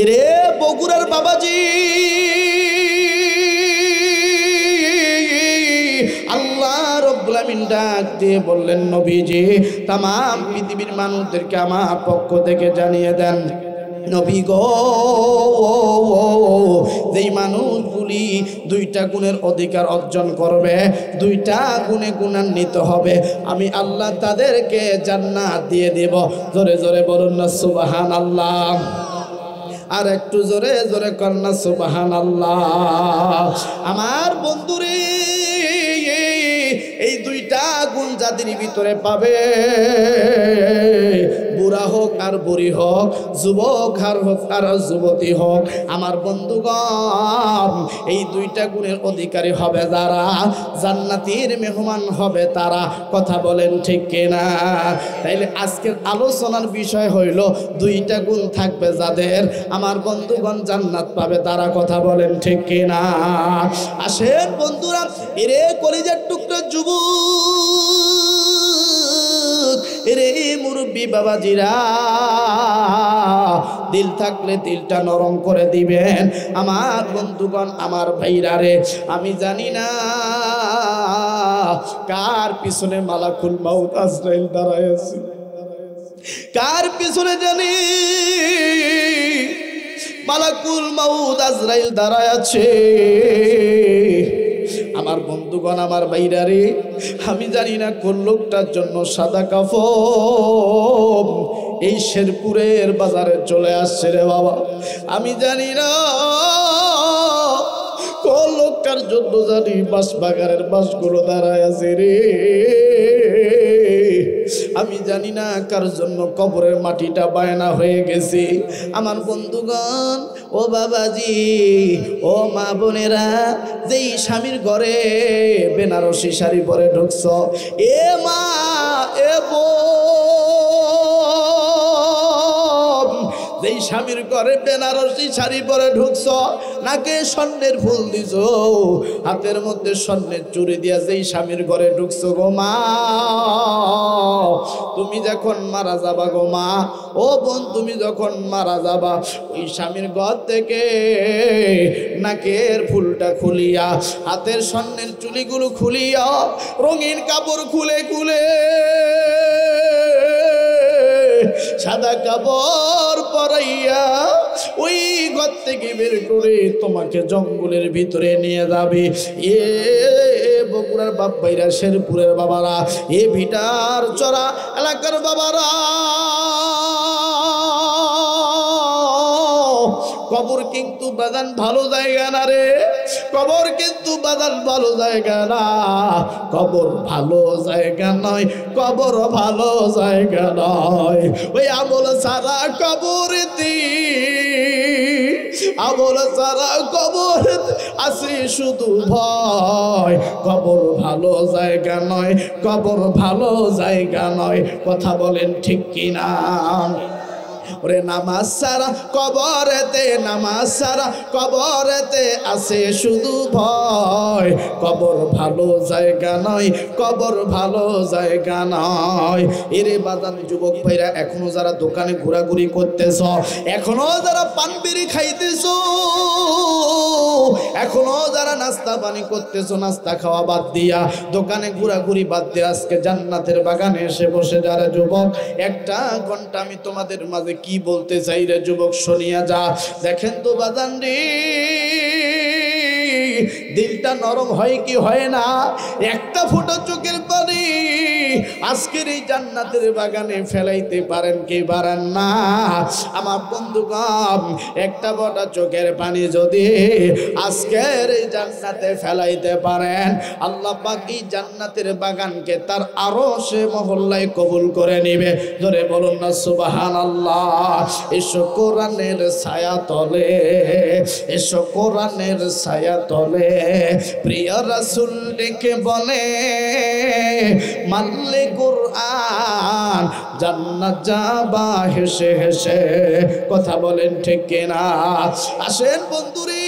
এরে বগুড়ার বাবাজি, আল্লাহ রব্বুল আমিন ডাক দিয়ে বললেন, নবীজি তামাম পৃথিবীর মানুষদেরকে আমার পক্ষ থেকে জানিয়ে দেন, নবী গো, যেই মানুষগুলি দুইটা গুণের অধিকার অর্জন করবে, দুইটা গুণে গুণান্বিত হবে, আমি আল্লাহ তাদেরকে জান্নাত দিয়ে দেব। জোরে জোরে বলুন না সুবহানাল্লাহ। আর একটু জোরে জোরে কর না সুবহানাল্লাহ। আমার বন্ধুরে, এই দুইটা গুণ যাদের ভিতরে পাবে, বুড়া হোক আর বুড়ি হোক, যুবক আর হোক আর যুবতী হোক, আমার বন্ধুগণ, এই দুইটা গুণের অধিকারী হবে যারা, জান্নাতের মেহমান হবে তারা। কথা বলেন ঠিক কিনা? তাইলে আজকের আলোচনার বিষয় হইল দুইটা গুণ থাকবে যাদের, আমার বন্ধুগণ জান্নাত পাবে তারা। কথা বলেন ঠিক কিনা? আসেন বন্ধুরা, এরে কলিজার টুকরা যুবক, এরে মুরব্বী বাবাজিরা, দিল থাকলে দিলটা নরম করে দিবেন। আমার বন্ধুগণ, আমার ভাইরা রে, আমি জানি না কার পিছনে মালাকুল মাউত আজরাইল দাঁড়ায় আছে, কার পিছনে জানি মালাকুল মাউত আজরাইল দাঁড়ায় আছে। আমার বন্ধুগণ, আমার ভাইরা রে, আমি জানি না কোন লোকটার জন্য সাদা কাফন এই শেরপুরের বাজারে চলে আসছে রে বাবা। আমি জানি না কোন লোকটার জন্য জানি বাঁশবাগানের বাঁশগুলো দাঁড়ায় আছে রে। আমি জানি না কার জন্য কবরের মাটিটা বায়না হয়ে গেছে। আমার বন্ধুগণ, ও বাবাজি, ও মা বোনেরা, যেই স্বামীর ঘরে বেনারসি শাড়ি পরে ঢুকছ, এ মা, এ বোন, যেই স্বামীর ঘরে বেনারসি শাড়ি পরে ঢুকছ, নাকে স্বর্ণের ফুল দিছ, হাতের মধ্যে স্বর্ণের চুড়ি দিয়া যেই স্বামীর ঘরে ঢুকছো গো মা, তুমি যখন মারা যাবা গো মা, ও বোন, তুমি যখন মারা যাবা, ওই স্বামীর ঘর থেকে নাকের ফুলটা খুলিয়া, হাতের স্বর্ণের চুড়িগুলো খুলিয়া, রঙিন কাপড় খুলে খুলে, সাদা কাপড় পরাইয়া ওই ঘর থেকে বের করে তোমাকে জঙ্গলের ভিতরে নিয়ে যাবে। এ বগুড়ার বাপ ভাইরা, শেরপুরের বাবারা, এ ভিটার চড়া এলাকার বাবারা, কবর কিন্তু বাজান ভালো জায়গা না রে, কবর কিন্তু বাজান ভালো জায়গা না, কবর ভালো জায়গা নয়, কবর ভালো জায়গা নয়। ওই আমল সারা কবরেতে, আমল সারা কবর আছে শুধু ভয়, কবর ভালো জায়গা নয়, কবর ভালো জায়গা নয়। কথা বলেন ঠিক কিনা? ওরে নামাজ সারা কবরেতে, নামাজ সারা কবরেতে আছে শুধু ভয়, কবর ভালো জায়গা নয়, কবর ভালো জায়গা নয়। এরে বাজান যুবক ভাইরা, এখনো যারা দোকানে ঘোরাঘুরি করতেছ, এখনো যারা পান বিড়ি খাইতেছ, এখনো যারা নাস্তা পানি করতেছ, নাস্তা খাওয়া বাদ দিয়া, দোকানে ঘোরাঘুরি বাদ দিয়ে আজকে জান্নাতের বাগানে এসে বসে যারা যুবক, একটা ঘন্টা আমি তোমাদের মাঝে কি বলতে চাই রে যুবক, শুনিয়া যা। দেখেন তো বাজান রে, দিলটা নরম হয় কি হয় না? একটা ফোঁটা চোখের পানি আজকের এই জান্নাতের বাগানে ফেলাইতে পারেন কি পারেন না? আমার বন্ধুগণ, একটা ফোঁটা চোখের পানি যদি আজকের এই জান্নাতে ফেলাইতে পারেন, আল্লাহ পাক এই জান্নাতের বাগানকে তার আরশে মহল্লায় কবুল করে নেবে। ধরে বলুন না সুবহানাল্লাহ। এসো কোরআনের ছায়া তলে, এসো কোরআনের ছায়া তলে, প্রিয় রাসূল ডেকে বলে, মানলে কোরআন জান্নাত যাবা হেসে হেসে। কথা বলেন ঠিক কিনা? আসেন বন্ধুরে,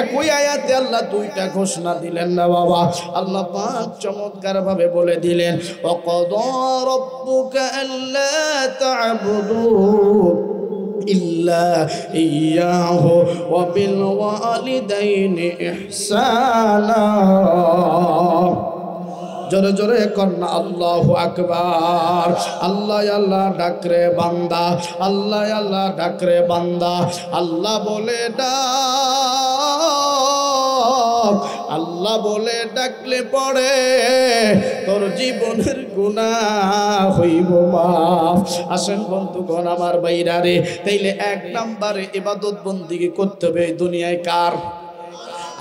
একই আয়াতে আল্লাহ দুইটা ঘোষণা দিলেন না বাবা। আল্লাহ পাক চমৎকার ভাবে বলে দিলেন, ওয়াকাদা রাব্বুকা আল্লা তা'বুদু ইল্লা ইয়াহু ওয়া বিল ওয়ালিদাইনি ইহসানা। জোরে জোরে কন্যা আল্লাহু আকবার। আল্লাহ আল্লাহ ডাকরে বান্দা, আল্লাহ আল্লাহ ডাকরে বান্দা, আল্লাহ বলে ডাক, আল্লাহ বলে ডাকলে পড়ে তোর জীবনের গুনাহ হইব মাফ। আসেন বন্ধুগণ আমার বাইরা রে, তাইলে এক নম্বরে ইবাদত বন্দেগী করতে হবে দুনিয়ায় কার?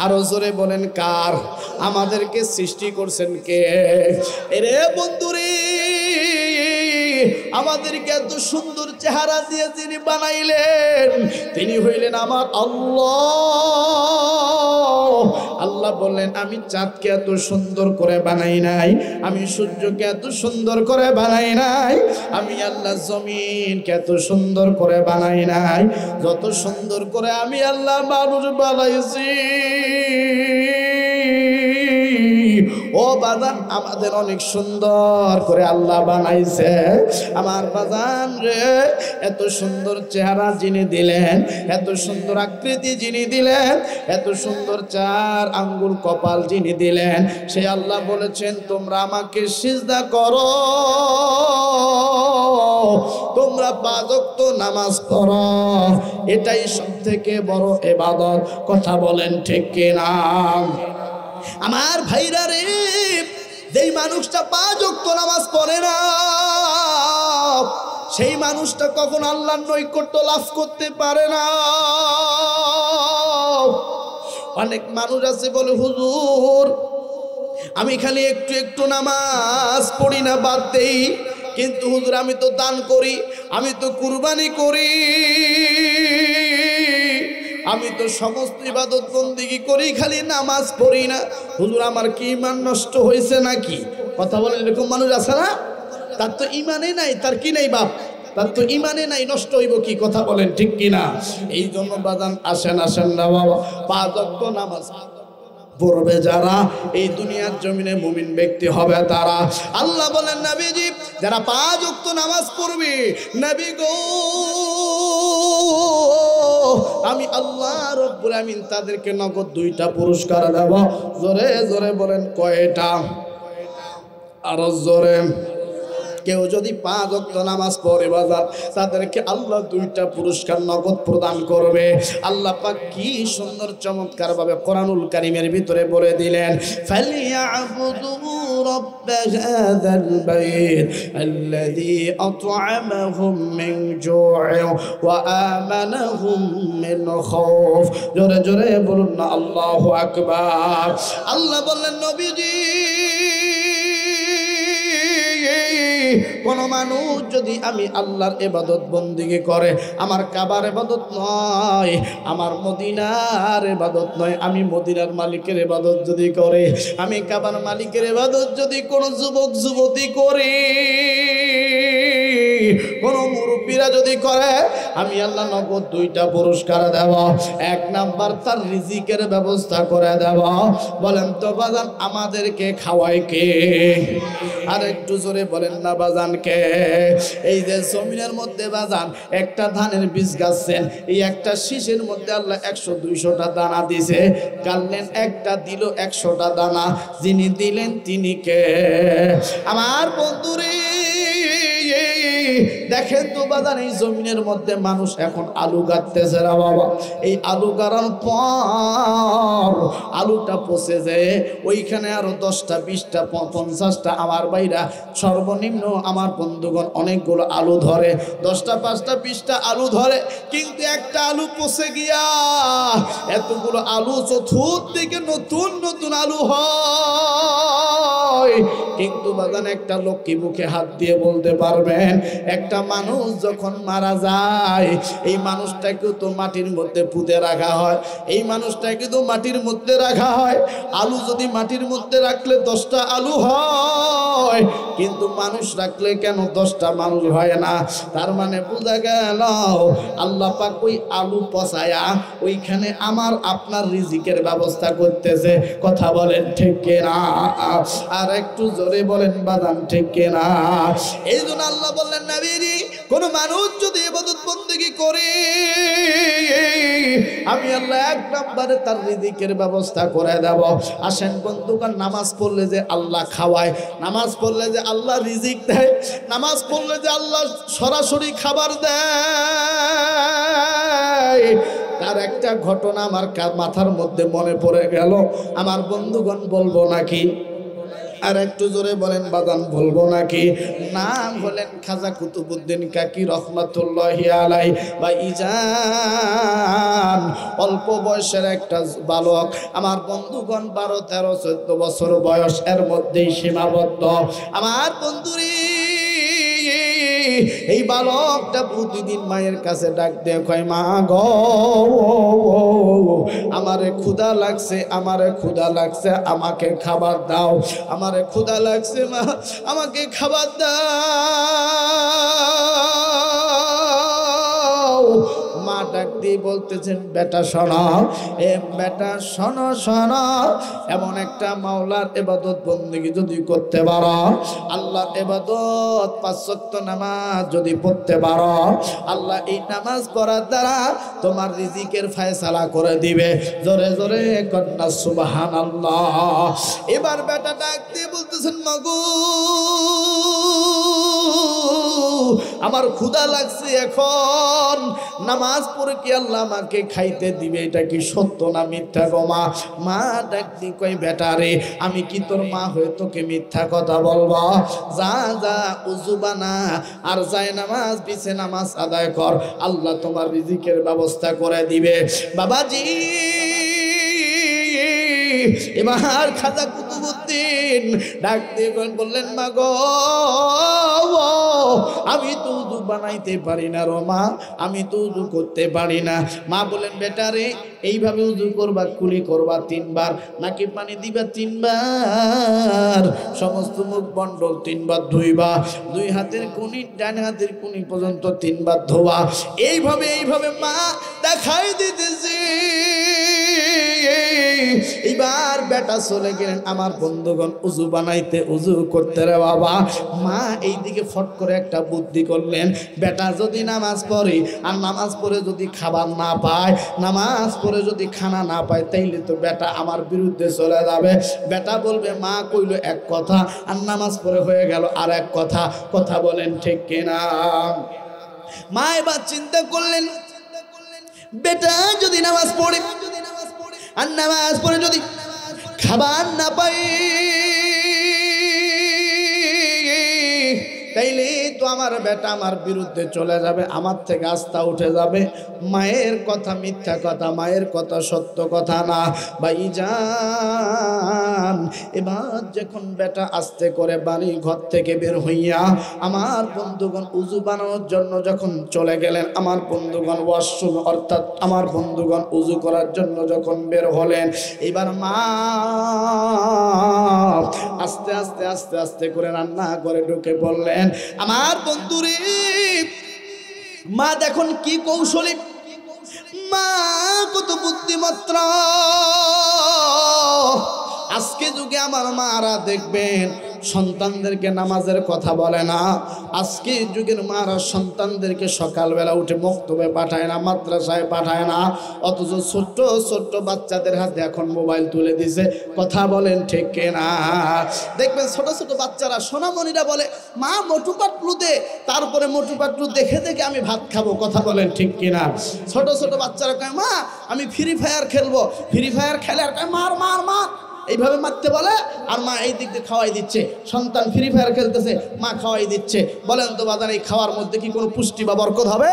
আরো জোরে বলেন কার? আমাদেরকে সৃষ্টি করছেন কে? এরে বন্ধুরে, আমাদেরকে এত সুন্দর চেহারা দিয়ে যিনি বানাইলেন তিনি হইলেন আমার আল্লাহ। আল্লাহ বললেন আমি চাঁদকে এত সুন্দর করে বানাই নাই, আমি সূর্যকে এত সুন্দর করে বানাই নাই, আমি আল্লাহ জমিনকে এত সুন্দর করে বানাই নাই, যত সুন্দর করে আমি আল্লাহ মানুষ বানাইছি। ও বাজান, আমাদের অনেক সুন্দর করে আল্লাহ বানাইছে। আমার বাজান রে, এত সুন্দর চেহারা যিনি দিলেন, এত সুন্দর আকৃতি যিনি দিলেন, এত সুন্দর চার আঙ্গুল কপাল যিনি দিলেন, সে আল্লাহ বলেছেন তোমরা আমাকে সিজদা করো, তোমরা 5 ওয়াক্ত নামাজ পড়ো, এটাই সবথেকে বড় ইবাদত। কথা বলেন ঠিক কিনা? আমার ভাইরা রে, যেই মানুষটা 5 ওয়াক্ত নামাজ পড়ে না সেই মানুষটা কখন আল্লাহর নৈকট্য লাভ করতে পারে না। অনেক মানুষ আছে বলে হুজুর আমি খালি একটু একটু নামাজ পড়ি না, বাদ দেই, কিন্তু হুজুর আমি তো দান করি, আমি তো কুরবানি করি, আমি তো সমস্ত ইবাদত বন্দেগী করি, খালি নামাজ পড়ি না, হুজুর আমার কি ঈমান নষ্ট হয়েছে নাকি? কথা বলেন, এরকম মানুষ আছে না? তার তো ঈমানই নাই, তার কি নাই বাপ, তার তো ঈমানই নাই, নষ্ট হইব কি? কথা বলেন ঠিক কিনা? এই জন্য বাজান আসেন আসেন না বাবা, 5 ওয়াক্ত নামাজ পড়বে যারা, এই দুনিয়ার জমিনে মুমিন ব্যক্তি হবে তারা। আল্লাহ বলেন নবীজি যারা 5 ওয়াক্ত নামাজ পড়বে, নবী গো আমি আল্লাহ রব্বুল আমিন তাদেরকে নগদ 2টা পুরস্কার দেব। জোরে জোরে বলেন কয়টা? আরো জোরে। কেউ যদি 5 ওয়াক্ত নামাজ পড়ে বাজার, তাদেরকে আল্লাহ 2টা পুরস্কার নগদ প্রদান করবে। আল্লাহ পাক কি সুন্দর চমৎকার ভাবে কোরআনুল কারীমের ভিতরে বলে দিলেন, ফালিয়াবুদু রাব্ব হাযাল বাইত আল্লাযী আত'আমাহুম মিন জু'ইন ওয়া আমানাহুম মিন খাউফ। জোরে জোরে বলুন না আল্লাহু আকবার। আল্লাহ বললেন নবীজি কোন মানুষ যদি আমি আল্লাহর ইবাদত বন্দেগী করে, আমার কাবার ইবাদত নয়, আমার মদিনার ইবাদত নয়, আমি মদিনার মালিকের ইবাদত যদি করে, আমি কাবার মালিকের ইবাদত যদি কোন যুবক যুবতী করে, কোন মুরব্বীরা যদি করে, আমি আল্লাহ নগদ 2টা পুরস্কার দেব। 1 নাম্বার তার রিজিকের ব্যবস্থা করে দেব। বলেন তো বাজান আমাদেরকে খাওয়ায় কে? আর একটু জোরে বলেন না বাজান কে? এই যে জমিনের মধ্যে বাজান একটা ধানের বীজ গাছছেন, এই একটা শীষের মধ্যে আল্লাহ 100-200টা দানা দিছে, গাললেন একটা দিল 100টা দানা, যিনি দিলেন তিনি কে? আমার বন্ধুরে দেখেন তো বাজান এই জমিনের মধ্যে মানুষ এখন আলু গাড়তেছে না বাবা, এই আলু গাড়ার পর আলুটা পচে যায়, ওইখানে আরো 10টা 20টা 50টা আমার বাইরা সর্বনিম্ন আমার বন্ধুগণ অনেকগুলো আলু ধরে, 10টা 5টা 20টা আলু ধরে, কিন্তু একটা আলু পচে গিয়া এতগুলো আলু চতুর্দিকে নতুন নতুন আলু হয়। কিন্তু বাজান একটা লোক কি মুখে হাত দিয়ে বলতে পারবেন একটা মানুষ যখন মারা যায় এই মানুষটাকে তো মাটির মধ্যে পুঁতে রাখা হয়, এই মানুষটাকে তো মাটির মধ্যে রাখা হয়, আলু যদি মাটির মধ্যে রাখলে 10টা আলু হয়, কিন্তু মানুষ রাখলে কেন 10টা মানুষ হয় না? তার মানে বোঝা গেল আল্লাহ পাক ওই আলু পচায়া ওইখানে আমার আপনার রিজিকের ব্যবস্থা করতেছে। কথা বলেন ঠিক না? আর একটু জোরে বলেন বাদান ঠিক কিনা? এই জন্য আল্লাহ বললেন নবীজি, কোন মানুষ যদি ইবাদত বন্দেগী করে আমি আল্লাহ এক নম্বরে তার রিজিকের ব্যবস্থা করে দেব। আসেন বন্ধুগণ, নামাজ পড়লে যে আল্লাহ খাওয়ায়, নামাজ পড়লে যে আল্লাহ রিজিক দেয়, নামাজ পড়লে যে আল্লাহ সরাসরি খাবার দেয়, তার একটা ঘটনা আমার মাথার মধ্যে মনে পড়ে গেল। আমার বন্ধুগণ বলবো নাকি? আর একটু জোরে বলেন বাদান, বলবো নাকি? নাম হলেন খাজা কুতুবউদ্দিন কাকি রহমাতুল্লাহি আলাইহি। ভাইজান, অল্প বয়সের একটা বালক, আমার বন্ধুগণ 12, 13, 14 বছর বয়স, এর মধ্যেই সীমাবদ্ধ। আমার বন্ধুরে, এই বালকটা প্রতিদিন মায়ের কাছে ডাক দিয়ে কয়, মা গো আমারে ক্ষুধা লাগছে, আমারে ক্ষুধা লাগছে, আমাকে খাবার দাও, আমারে ক্ষুধা লাগছে মা, আমাকে খাবার দাও। মা ডাক দিয়ে বলতেছেন, বেটা শোনো, এ বেটা শোনো শোনো, এমন একটা মাওলার ইবাদত বন্দেগী যদি করতে পারো, আল্লাহর ইবাদত 5 ওয়াক্ত নামাজ যদি পড়তে পারো, আল্লাহ এই নামাজ পড়ার দ্বারা তোমার রিজিকের ফয়সালা করে দিবে। জোরে জোরে কন্যা সুবহানাল্লাহ। এবার বেটা ডাক দিয়ে বলতেছেন, মাগো আমার ক্ষুধা লাগছে, এখন নামাজ পড়ে কি আল্লাহ আমাকে খাইতে দিবে? এটা কি সত্য না মিথ্যা গো মা? মা ডাক দিয়ে কই, বেটা রে, আমি কি তোর মা হয়ে তোকে মিথ্যা কথা বলবো? যা যা উযু বানা আর যায় নামাজ পিছে নামাজ আদায় কর, আল্লাহ তোমার রিজিকের ব্যবস্থা করে দিবে। বাবাজি, এবার খাজা কুতুবউদ্দিন ডাক দিয়ে বললেন, মা গো আমি তো উযু বানাইতে পারি না রে মা, আমি তো উযু করতে পারি না। মা বলেন, বেটা রে, এইভাবে উযু করবা, কুলি করবা 3 বার, নাকি পানি দিবা 3 বার, সমস্ত মুখ মণ্ডল 3 বার ধুইবা, 2 হাতের কুনি ডান হাতের কুনি পর্যন্ত 3 বার ধোয়া। এইভাবে এইভাবে মা দেখাই দিতেছে। এবার বেটা চলে গেলেন। আমার বন্ধুগণ, উযু বানাইতে, উযু করতে রে বাবা। মা এইদিকে ফট করে একটা বুদ্ধি করলেন, বেটা যদি নামাজ পড়ে আর নামাজ পড়ে যদি খাবার না পায়, নামাজ পড়ে যদি খানা না পায়, তাইলে তো বেটা আমার বিরুদ্ধে চলে যাবে। বেটা বলবে মা কইলো এক কথা আর নামাজ পড়ে হয়ে গেল আর এক কথা। কথা বলেন ঠিক কিনা? মা এবার চিন্তা করলেন, বেটা যদি নামাজ পড়ে আর নামাজ পড়ে যদি খাবার না পাই, তাইলে তো আমার বেটা আমার বিরুদ্ধে চলে যাবে, আমার থেকে আস্থা উঠে যাবে। মায়ের কথা মিথ্যা কথা, মায়ের কথা সত্য কথা না। ভাইজান, এবার যখন বেটা আস্তে করে বাড়ি ঘর থেকে বের হইয়া আমার বন্ধুগণ উযু বানানোর জন্য যখন চলে গেলেন, আমার বন্ধুগণ ওয়াশরুম অর্থাৎ আমার বন্ধুগণ উযু করার জন্য যখন বের হলেন, এবার মা আস্তে আস্তে আস্তে আস্তে করে রান্না করে ঢুকে পড়লেন। আমার বন্ধুরে, মা দেখুন কি কৌশলী, মা কত বুদ্ধিমত্তা। আজকে যুগে আমার মারা দেখবেন সন্তানদেরকে নামাজের কথা বলে না। আজকে যুগের মারা সন্তানদেরকে সকালবেলা উঠে মক্তবে পাঠায় না, মাদ্রাসায় পাঠায় না, অথচ ছোট্ট ছোট্ট বাচ্চাদের হাতে এখন মোবাইল তুলে দিছে। কথা বলেন ঠিক কিনা? দেখবেন ছোট ছোট বাচ্চারা, সোনামণিরা বলে, মা মোটু পাতলু দে, তারপরে মোটু পাতলু দেখে দেখে আমি ভাত খাবো। কথা বলেন ঠিক কিনা? ছোট ছোট বাচ্চারা কয়, মা আমি ফ্রি ফায়ার খেলবো, ফ্রি ফায়ার খেলে আর কয় মার মার মার, এইভাবে মারতে বলে, আর মা এই দিক দিয়ে খাওয়াই দিচ্ছে। সন্তান ফ্রি ফায়ার খেলতেছে, মা খাওয়াই দিচ্ছে। বলেন তো বাজার, এই খাওয়ার মধ্যে কি কোনো পুষ্টি বা বরকত হবে?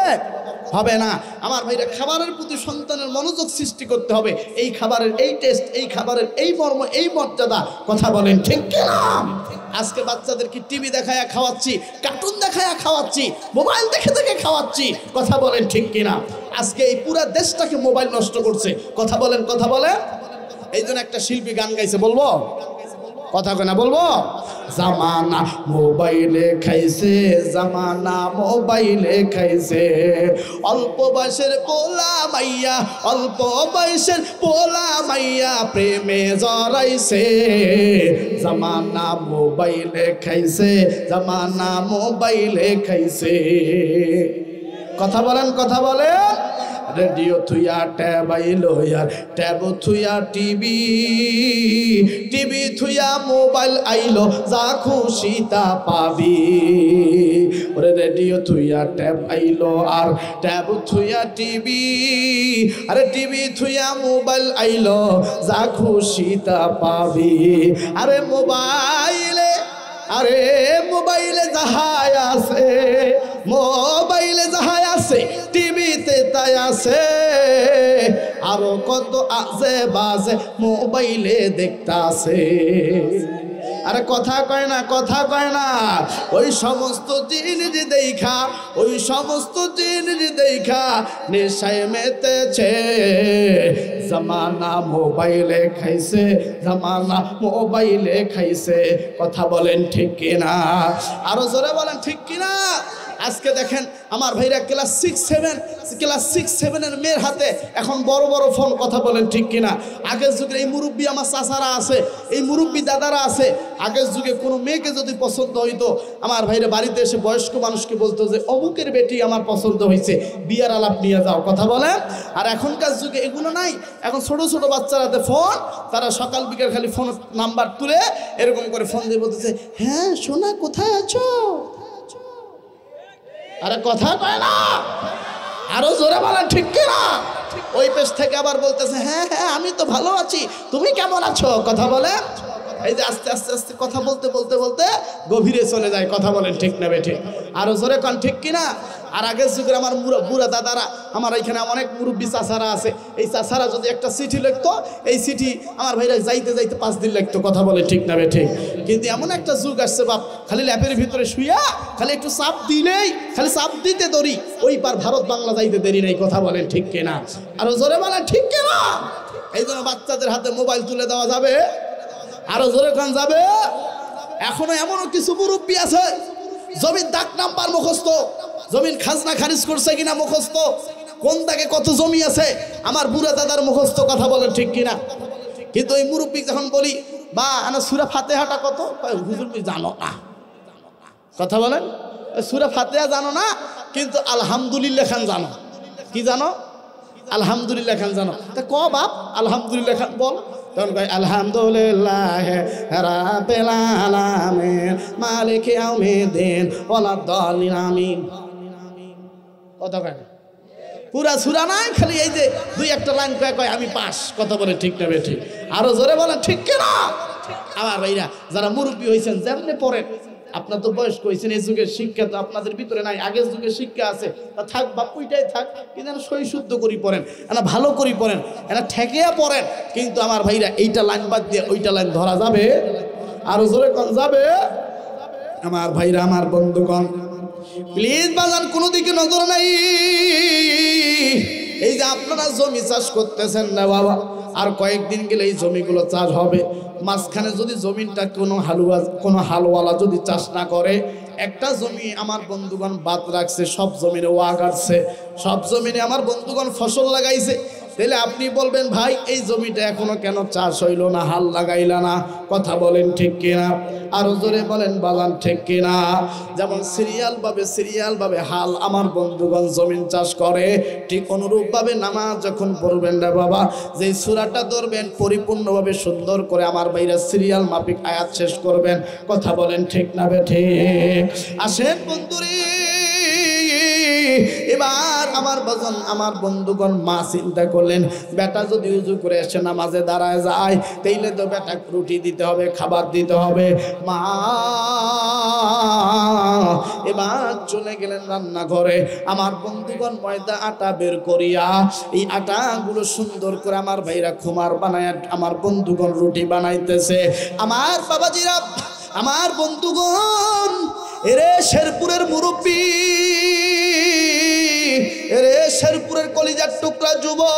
হবে না। আমার ভাইরা, খাবারের প্রতি সন্তানের মনোযোগ সৃষ্টি করতে হবে। এই খাবারের এই টেস্ট, এই খাবারের এই মর্ম, এই মর্যাদা। কথা বলেন ঠিক কিনা? আজকে বাচ্চাদেরকে টিভি দেখায়া খাওয়াচ্ছি, কার্টুন দেখায়া খাওয়াচ্ছি, মোবাইল দেখে দেখে খাওয়াচ্ছি। কথা বলেন ঠিক কিনা? আজকে এই পুরা দেশটাকে মোবাইল নষ্ট করছে। কথা বলেন, কথা বলে। এই জন্য একটা শিল্পী গান গাইছে, বলবো? কথা কয় না বলবো? জামানা মোবাইলে খাইছে, জামানা মোবাইলে খাইছে, অল্প বয়সের পোলা মাইয়া, অল্প বয়সের পোলা মাইয়া প্রেমে জড়াইছে, জামানা মোবাইলে খাইছে, জামানা মোবাইলে খাইছে। কথা বলেন, কথা বলেন। রেডিও থুইয়া ট্যাব আইলো আর ট্যাব থুইয়া টিভি, টিভি থুইয়া মোবাইল আইলো, যা খুশি তা পাবি। ওরে রেডিও থুইয়া ট্যাব আইলো আর ট্যাব থুইয়া টিভি, আরে টিভি থুইয়া মোবাইল আইলো, যা খুশি তা পাবি। আরে মোবাইলে, আরে মোবাইলে যাহাই আছে, মোবাইলে যাহাই আছে টিভিতে তাই আছে, আরো কত আছে বাজে মোবাইলে দেখতাছে। আরে কথা কয় না, কথা কয় না। ওই সমস্ত জিনিস দেখা, ওই সমস্ত জিনিস দেখা নেশায় মেতেছে, জামানা মোবাইলে খাইছে, জামানা মোবাইলে খাইছে। কথা বলেন ঠিক কিনা? আরো জোরে বলেন ঠিক কিনা? আজকে দেখেন আমার ভাইরা ক্লাস 6-7 মেয়ের হাতে এখন বড় বড় ফোন। কথা বলেন ঠিক কিনা? আগের যুগের এই মুরব্বী আমার চাচারা আছে, এই মুরব্বী দাদারা আছে, আগের যুগে কোনো মেয়েকে যদি পছন্দ হইতো আমার ভাইরা বাড়িতে এসে বয়স্ক মানুষকে বলতো যে অমুকের বেটি আমার পছন্দ হয়েছে, বিয়ার আলাপ নিয়ে যাও। কথা বলেন। আর এখনকার যুগে এগুলো নাই। এখন ছোট ছোট বাচ্চারাতে ফোন, তারা সকাল বিকাল খালি ফোন নাম্বার তুলে এরকম করে ফোন দিয়ে বলতেছে, হ্যাঁ সোনা কোথায় আছো? আরে কথা কয় না, আরো জোরে বলেন ঠিক কিনা? ওই পেশ থেকে আবার বলতেছে, হ্যাঁ হ্যাঁ আমি তো ভালো আছি, তুমি কেমন আছো? কথা বলে। এই যে আস্তে আস্তে আস্তে কথা বলতে বলতে বলতে গভীরে চলে যায়। কথা বলেন ঠিক না বেঠিক? আরো জোরে কন ঠিক কিনা? আর আগের যুগের আমার বুড়া দাদারা, আমার এখানে অনেক মুরব্বী চাচারা আছে, এই চাচারা যদি একটা চিঠি লিখতো, এই চিঠি আমার ভাইরা যাইতে যাইতে 5 দিন লাগতো। কথা বলে ঠিক না বেঠিক? কিন্তু এমন একটা যুগ আসছে বাপ, খালি ল্যাপের ভিতরে শুইয়া খালি একটু চাপ দিলেই, খালি চাপ দিতে দড়ি, ওই পার ভারত বাংলা যাইতে দেরি নেই। কথা বলেন ঠিক কিনা? আরো জোরে বলেন ঠিক কিনা? এই জন্য বাচ্চাদের হাতে মোবাইল তুলে দেওয়া যাবে? আরো জোরে কান যাবে? এখনো এমনও কিছু মুরব্বী আছে জমির দাগ নাম্বার মুখস্থ, জমিন খাজনা খারিজ করছে কিনা মুখস্থ, কোন দাগে কত জমি আছে আমার বুড়া দাদার মুখস্থ। কথা বলেন ঠিক কিনা? কিন্তু ওই মুরব্বী যখন বলি বা আনা সূরা ফাতিহাটা কত, হুজুর তুমি জানো না। কথা বলেন, সূরা ফাতিহা জানো না, কিন্তু আলহামদুলিল্লাহ খান জানো। কি জানো? আলহামদুলিল্লাহ খান জানো। তা ক বাপ আলহামদুলিল্লাহ খান বল। তখন কয় আলহামদুলিল্লাহ রাব্বিল আলামিন মালিকি ইয়াউমিদ্দিন ওয়ালাদ দাল্লিন আমিন। কথা কয় না, পুরা সূরা নাই, খালি এই যে 2-1টা লাইন কয় আমি পাস। কথা বলে ঠিক না বেঠিক? আরো জোরে বলেন ঠিক কিনা? আমার ভাইরা যারা মুরব্বী হয়েছেন, যেমনি পড়েন, আপনার তো বয়স্ক হয়েছেন, এই যুগের শিক্ষা তো আপনাদের ভিতরে নাই, আগের যুগের শিক্ষা আছে, তা থাক বাপ, ওইটাই থাক। কিন্তু সই শুদ্ধ করি পড়েন, এনা ভালো করি পড়েন, এনা ঠেকিয়া পড়েন। কিন্তু আমার ভাইরা এইটা লাইন বাদ দিয়ে ওইটা লাইন ধরা যাবে? আরো জোরে কোন যাবে? আমার ভাইরা, আমার বন্ধুগণ, প্লিজ বাজান কোনো দিকে নজর নাই। এই যে আপনারা জমি চাষ করতেছেন না বাবা, আর কয়েকদিন গেলে এই জমিগুলো চাষ হবে। মাঝখানে যদি জমিনটা কোনো হালওয়ালা যদি চাষ না করে, একটা জমি আমার বন্ধুগণ বাদ রাখছে, সব জমিনে ওয়া গাড়ছে, সব জমিনে আমার বন্ধুগণ ফসল লাগাইছে, তাহলে আপনি বলবেন ভাই এই জমিটা এখনো কেন চাষ হইল না, হাল লাগাইলা না? কথা বলেন ঠিক কিনা? আরো জোরে বলেন বালান ঠিক কিনা? যেমন সিরিয়াল ভাবে হাল আমার বন্ধুগণ জমিন চাষ করে, ঠিক অনুরূপ ভাবে নামাজ যখন পড়বেন না বাবা, যে সূরাটা ধরবেন পরিপূর্ণভাবে সুন্দর করে আমার ভাইরা সিরিয়াল মাফিক আয়াত শেষ করবেন। কথা বলেন ঠিক না বেঠিক? আসেন বন্ধুরে, এবার আমার বাজান, আমার বন্ধুগণ, মা চিন্তা করলেন বেটা যদি উজু করে এসে নামাজে দাঁড়ায় যায়, তাইলে তো বেটা রুটি দিতে হবে, খাবার দিতে হবে। মা এবার চলে গেলেন রান্নাঘরে। আমার বন্ধুগণ ময়দা আটা বের করিয়া এই আটাগুলো সুন্দর করে আমার ভাইরা খুমার বানায় আমার বন্ধুগণ রুটি বানাইতেছে। আমার বাবাজিরা, আমার বন্ধুগণ, এরে শেরপুরের মুরব্বী, এরে শেরপুরের কলিজার টুকরা যুবক,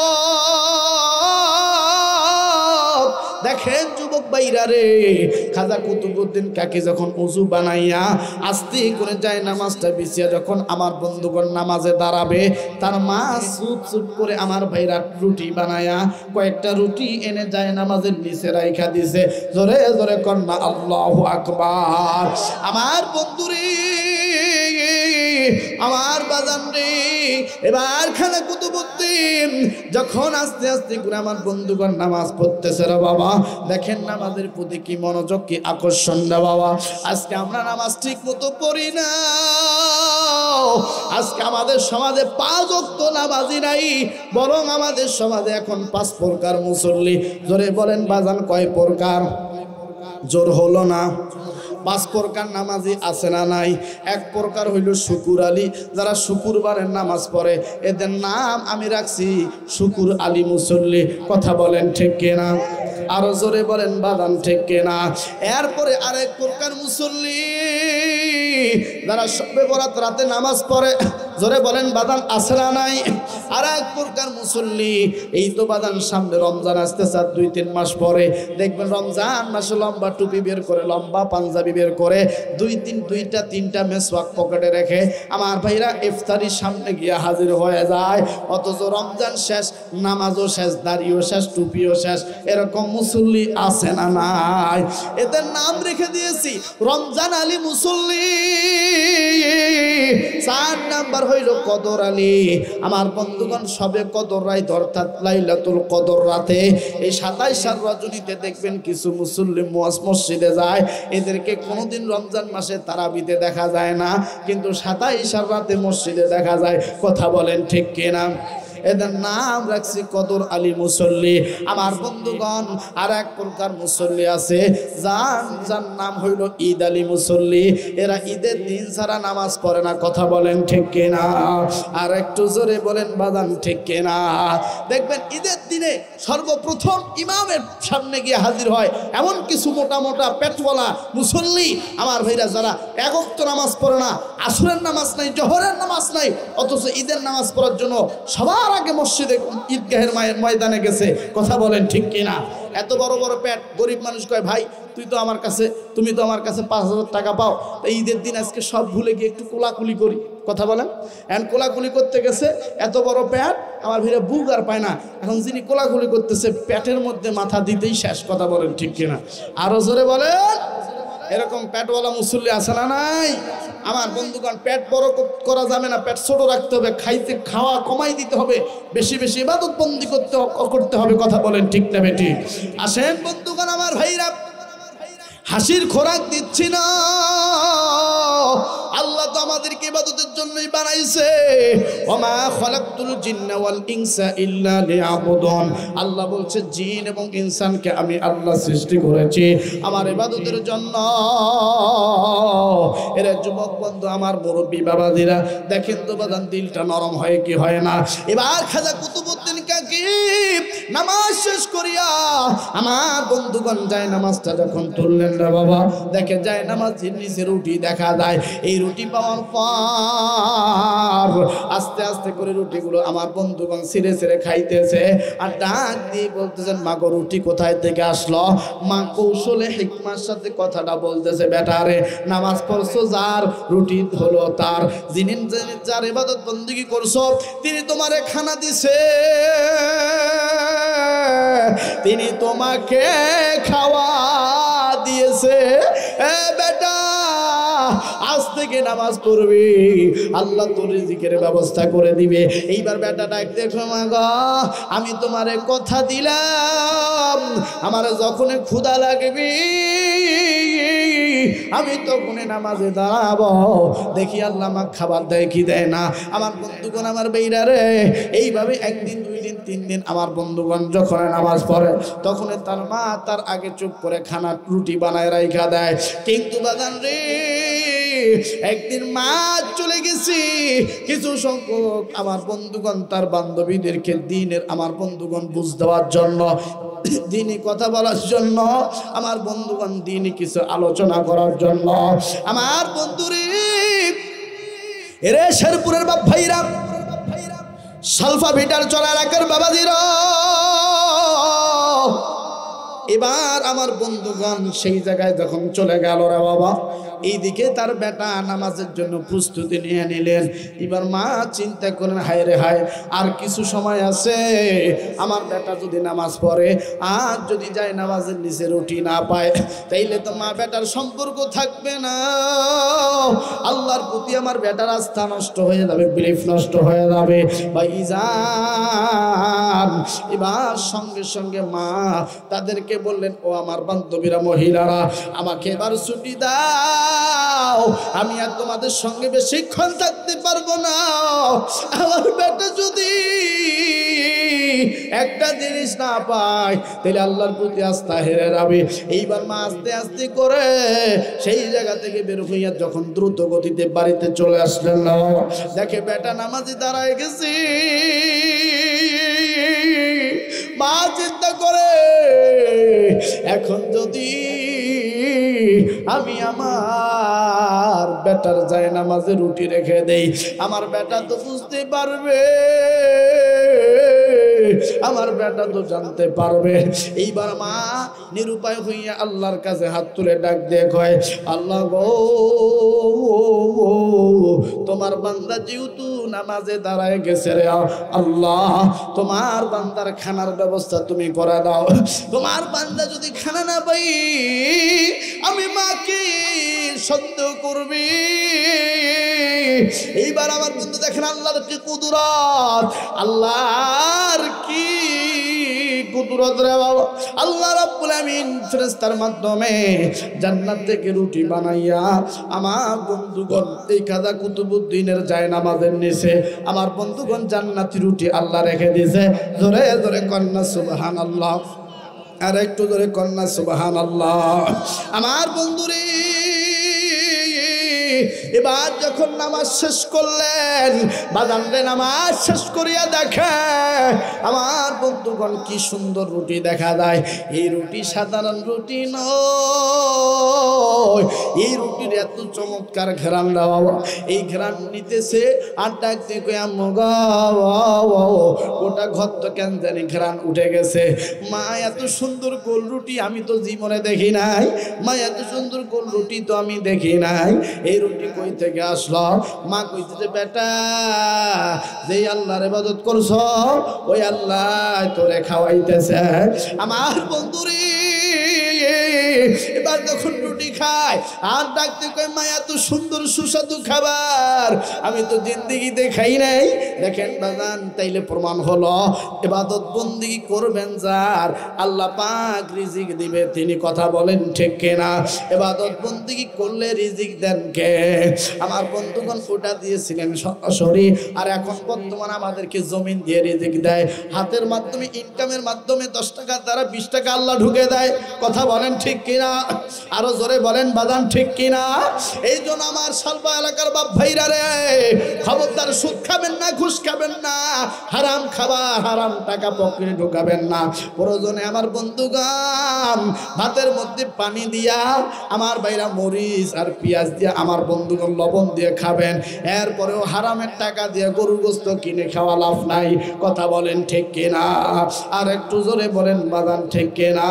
দেখেন যুবক ভাইরা রে, খাজা কুতুবউদ্দিন কাকি যখন উযু বানাইয়া আস্তে করে যায় নামাজটা বিছিয়া যখন আমার বন্ধুগণ নামাজে দাঁড়াবে, তার মা চুপ চুপ করে আমার ভাইরা রুটি বানায়া কয়েকটা রুটি এনে যায় নামাজের নিচে রাইখা দিছে। জোরে জোরে কন্যা আল্লাহু আকবার। আমার বন্ধুরে, আমার বাজান রে, এবার খাজা কুতুবউদ্দিন যখন আস্তে আস্তে করে আমার বন্ধুগণ নামাজ পড়তেছে রে বাবা, দেখেন নামাজের প্রতি কি মনোযোগ, কি আকর্ষণ রে বাবা। আজকে আমরা নামাজ ঠিক মতো পড়ি না, আজকে আমাদের সমাজে 5 ওয়াক্ত নামাজি নাই, বরং আমাদের সমাজে এখন 5 প্রকার মুসল্লি। জোরে বলেন বাজান কয় প্রকার? জোর হলো না। 5 প্রকার নামাজি আছে না নাই? 1 প্রকার হইল শুকুর আলী, যারা শুকুরবারের নামাজ পড়ে এদের নাম আমি রাখছি শুকুর আলী মুসল্লি। কথা বলেন ঠিক কিনা? আরো জোরে বলেন বাদান ঠিক কিনা? এরপরে আরেক প্রকার মুসল্লি যারা শবে বরাত রাতে নামাজ পড়ে, জোরে বলেন বাদান আছে না নাই? আর এক প্রকার মুসল্লি, এই তো বাদান সামনে রমজান আসতেছে, 2-3 মাস পরে দেখবেন রমজান মাসে লম্বা টুপি বের করে, লম্বা পাঞ্জাবি বের করে, 2-3টা মেসওয়াক পকেটে রেখে আমার ভাইরা ইফতারির সামনে গিয়ে হাজির হয়ে যায়। অথচ রমজান শেষ, নামাজও শেষ, দাড়িও শেষ, টুপিও শেষ। এরকম মুসল্লি আছে না নাই? এদের নাম রেখে দিয়েছি রমজান আলী মুসল্লি। 4 নাম্বার হইল কদর আলী। আমার বন্ধুগণ সবে কদর রাত অর্থাৎ লাইলাতুল কদর রাতে এই 27 রজনীতে দেখবেন কিছু মুসল্লি মসজিদে যায়, এদেরকে কোনোদিন রমজান মাসে তারাবিতে দেখা যায় না, কিন্তু 27 রাতে মসজিদে দেখা যায়। কথা বলেন ঠিক কিনা? এদের নাম রাখছি কদর আলী মুসল্লি। আমার বন্ধুগণ আর এক প্রকার মুসল্লি আছে যার নাম হইল ঈদ আলী মুসল্লি। এরা ঈদের দিন ছাড়া নামাজ পড়ে না। কথা বলেন ঠিক কিনা? আর একটু জোরে বলেন বাজান ঠিক কিনা? দেখবেন ঈদের দিনে সর্বপ্রথম ইমামের সামনে গিয়ে হাজির হয় এমন কিছু মোটা মোটা পেটওয়ালা মুসল্লি আমার ভাইরা, যারা 1 ওয়াক্ত নামাজ পড়ে না, আসরের নামাজ নাই, জোহরের নামাজ নাই, অথচ ঈদের নামাজ পড়ার জন্য সবার আগে মসজিদে ঈদগাহের ময়দানে গেছে। কথা বলেন ঠিক কিনা? এত বড় বড় পেট। গরিব মানুষ কয় ভাই তুমি তো আমার কাছে 5,000 টাকা পাও, তাই ঈদের দিন আজকে সব ভুলে গিয়ে একটু কোলাকুলি করি। কথা বলেন। এখন কোলাকুলি করতে গেছে, এত বড় পেট, আমার ভিড়ে বুক আর পায় না। এখন যিনি কোলাকুলি করতেছে পেটের মধ্যে মাথা দিতেই শেষ। কথা বলেন ঠিক কিনা? আরো জোরে বলেন। এরকম পেটওয়ালা মুসল্লি আছে না নাই? আমার বন্ধুগণ পেট বড় করা যাবে না, পেট ছোট রাখতে হবে, খাওয়া কমাই দিতে হবে, বেশি বেশি ইবাদত বন্দি করতে হবে। কথা বলেন ঠিক না বেটি? আসেন বন্ধুগণ আমার ভাইরা, হাসির খোরাক দিচ্ছি না, আল্লাহ তো আমাদেরকে ইবাদতের জন্যই বানাইছে। ওমা খালাকতুল জিন্না ওয়াল ইনসা ইল্লা লিয়াবুদুন। আল্লাহ বলছে জিন এবং ইনসানকে আমি আল্লাহ সৃষ্টি করেছি আমার ইবাদতের জন্য। এরা যুবক বন্ধু, আমার মুরব্বী বাবাজিরা, দেখেন তো বাদান দিলটা নরম হয় কি হয় না? এবার খাজা কুতুবউদ্দিন কাকি নামাজ শেষ করিয়া আমার বন্ধুগণ যায় নামাজটা যখন তুললেন রে বাবা, দেখে যায় নামাজের নিচে রুটি দেখা যায়। এই রুটি পাওয়ার পর আস্তে আস্তে করে রুটিগুলো আমার বন্ধুগণ ছিঁড়ে ছিঁড়ে খাইতেছে, আর ডাক দিয়ে বলতেছেন মা গো রুটি কোথায় থেকে আসলো? মা কৌশলে হিকমার সাথে কথাটা বলতেছে, বেটারে নামাজ পড়ছো যার, রুটি হলো তার। যিনি যার ইবাদত বন্দেগী করছো তিনি তোমারে খানা দিছে, তিনি তোমাকে খাওয়া দিয়েছে। বেটা আজ থেকে নামাজ পড়বি, আল্লাহ তোর রিজিকের ব্যবস্থা করে দিবে। এইবার বেটা ডাক দেখো, মা গো আমি তোমারে কথা দিলাম, আমার যখন ক্ষুধা লাগবে আমি তখন নামাজে দাঁড়াবো, দেখি আল্লাহ আমাকে খাবার দেয় কি দেয় না। আমার বন্ধুগণ আমার বেইরা রে, এইভাবে 1 দিন 2 দিন 3 দিন আমার বন্ধুগণ যখন নামাজ পড়ে তখন তার মা তার আগে চুপ করে খানা রুটি বানায় রাইখা দেয়। কিন্তু বাদান রে, একদিন মা চলে গেছি, কিছু সংখ্যক আমার বন্ধুগণ তার বান্ধবীদেরকে দিনের আমার বন্ধুগণ বুঝ দেওয়ার জন্য, দিনই কথা বলার জন্য, আমার বন্ধুগণ দিনই কিছু আলোচনা করার জন্য, আমার বন্ধুরে এরে শেরপুরের বাপ ভাইরা, সালফা ভিটার চড়া এলাকার বাবাজিরা, এবার আমার বন্ধুগণ সেই জায়গায় যখন চলে গেল রে বাবা, এইদিকে তার বেটা নামাজের জন্য প্রস্তুতি নিয়ে নিলেন। এবার মা চিন্তা করেন, হায় রে হায়, আর কিছু সময় আছে, আমার বেটা যদি নামাজ পড়ে আর যদি যায় নামাজের নিচে রুটি না পায়, তাইলে তো মা বেটার সম্পর্ক থাকবে না, আল্লাহর প্রতি আমার বেটার আস্থা নষ্ট হয়ে যাবে, বিলিফ নষ্ট হয়ে যাবে ভাইজান। এবার সঙ্গে সঙ্গে মা তাদেরকে বললেন, ও আমার বান্ধবীরা, মহিলারা, আমাকে এবার ছুটি দাও, আমি আর তোমাদের সঙ্গে বেশিক্ষণ থাকতে পারবো না। আমার বেটা যদি একটা জিনিস না পায় তাহলে আল্লাহর প্রতি আস্থা হেরে যাবে। এইবার মা আস্তে আস্তে করে সেই জায়গা থেকে বের হইয়া যখন দ্রুত গতিতে বাড়িতে চলে আসলেন, দেখে বেটা নামাজে দাঁড়ায় গেছি। মা চিন্তা করে, এখন যদি আমি আমার বেটার যায় নামাজে রুটি রেখে দেই, আমার বেটা তো বুঝতে পারবে, আমার বেটা তো জানতে পারবে। এইবার মা নিরুপায় হইয়া আল্লাহর কাছে হাত তুলে ডাক দিয়ে কয়, আল্লাহ গো, তোমার বান্দা যেহেতু নামাজে দাঁড়ায় গেছে রে আল্লাহ, তোমার বান্দার খানার ব্যবস্থা তুমি করে দাও। তোমার বান্দা যদি খানা না পাই, আমি মাকে সন্দেহ করবি। এইবার আমার বন্ধু দেখেন আল্লাহর কি কুদরত, আল্লাহর কি কুদরত রে বাবা। আল্লাহ রাব্বুল আমিন ফেরেশতার মাধ্যমে জান্নাত থেকে রুটি বানাইয়া আমার বন্ধুগণ এই খাজা কুতুবউদ্দিনের যায় নামাজের নিচে আমার বন্ধুগণ জান্নাতি রুটি আল্লাহ রেখে দিয়েছে। জোরে জোরে কন্যা সুবহানাল্লাহ, আর একটু জোরে কন্যা সুবহানাল্লাহ। আমার বন্ধুরে এবার যখন নামাজ শেষ করলেন, বাজানরে নামাজ শেষ করিয়া দেখে আমার বন্ধুগণ কি সুন্দর রুটি দেখা যায়। এই রুটি সাধারণ রুটি নয়, এই রুটির এত চমৎকার ঘ্রাণ দেওয়া, এই ঘ্রাণ নিতেছে আর ডাক দেখে ওটা ঘর তো কেন জানি ঘ্রাণ উঠে গেছে। মা এত সুন্দর গোল রুটি আমি তো জীবনে দেখি নাই, মা এত সুন্দর গোল রুটি তো আমি দেখি নাই। এই রুটি কই থেকে আসলো? মা কইতেছে, বেটা যেই আল্লাহর ইবাদত করছ ওই আল্লাহ তোরে খাওয়াইতেছে। আমার বন্ধুরে এবার যখন রুটি খায় আর ডাকতে কয়, মা এত সুন্দর সুস্বাদু খাবার আমি তো জিন্দেগিতে খাই নাই। দেখেন বাজান, তাইলে প্রমাণ হলো ইবাদত বন্দেগী করবেন যার, আল্লাহ পাক রিজিক দিবে তিনি। কথা বলেন ঠিক কিনা? ইবাদত বন্দেগী করলে রিজিক দেন কে? আমার বন্ধুগণ ওটা দিয়েছিলেন সরাসরি, আর এখন বর্তমান আমাদেরকে জমিন দিয়ে রিজিক দেয়। হাতের মাধ্যমে, ইনকামের মাধ্যমে 10 টাকা দ্বারা 20 টাকা আল্লাহ ঢুকে দেয়। কথা বলেন ঠিক কিনা? আরো জোরে বলেন বাদান ঠিক কিনা? এই জন্য আমার সালবা এলাকার বাপ ভাইরা রে, খবরদার সুদ খাবেন না, ঘুষ খাবেন না, হারাম খাবার, হারাম টাকা পকেটে ঢুকাবেন না। প্রয়োজনে আমার বন্ধুগণ ভাতের মধ্যে পানি দিয়া আমার ভাইরা মরিচ আর পেঁয়াজ দিয়া আমার বন্ধুগণ লবণ দিয়ে খাবেন। এরপরেও হারামের টাকা দিয়ে গরুর গোস্ত কিনে খাওয়া লাভ নাই। কথা বলেন ঠিক কিনা? আর একটু জোরে বলেন বাদান ঠিক কিনা?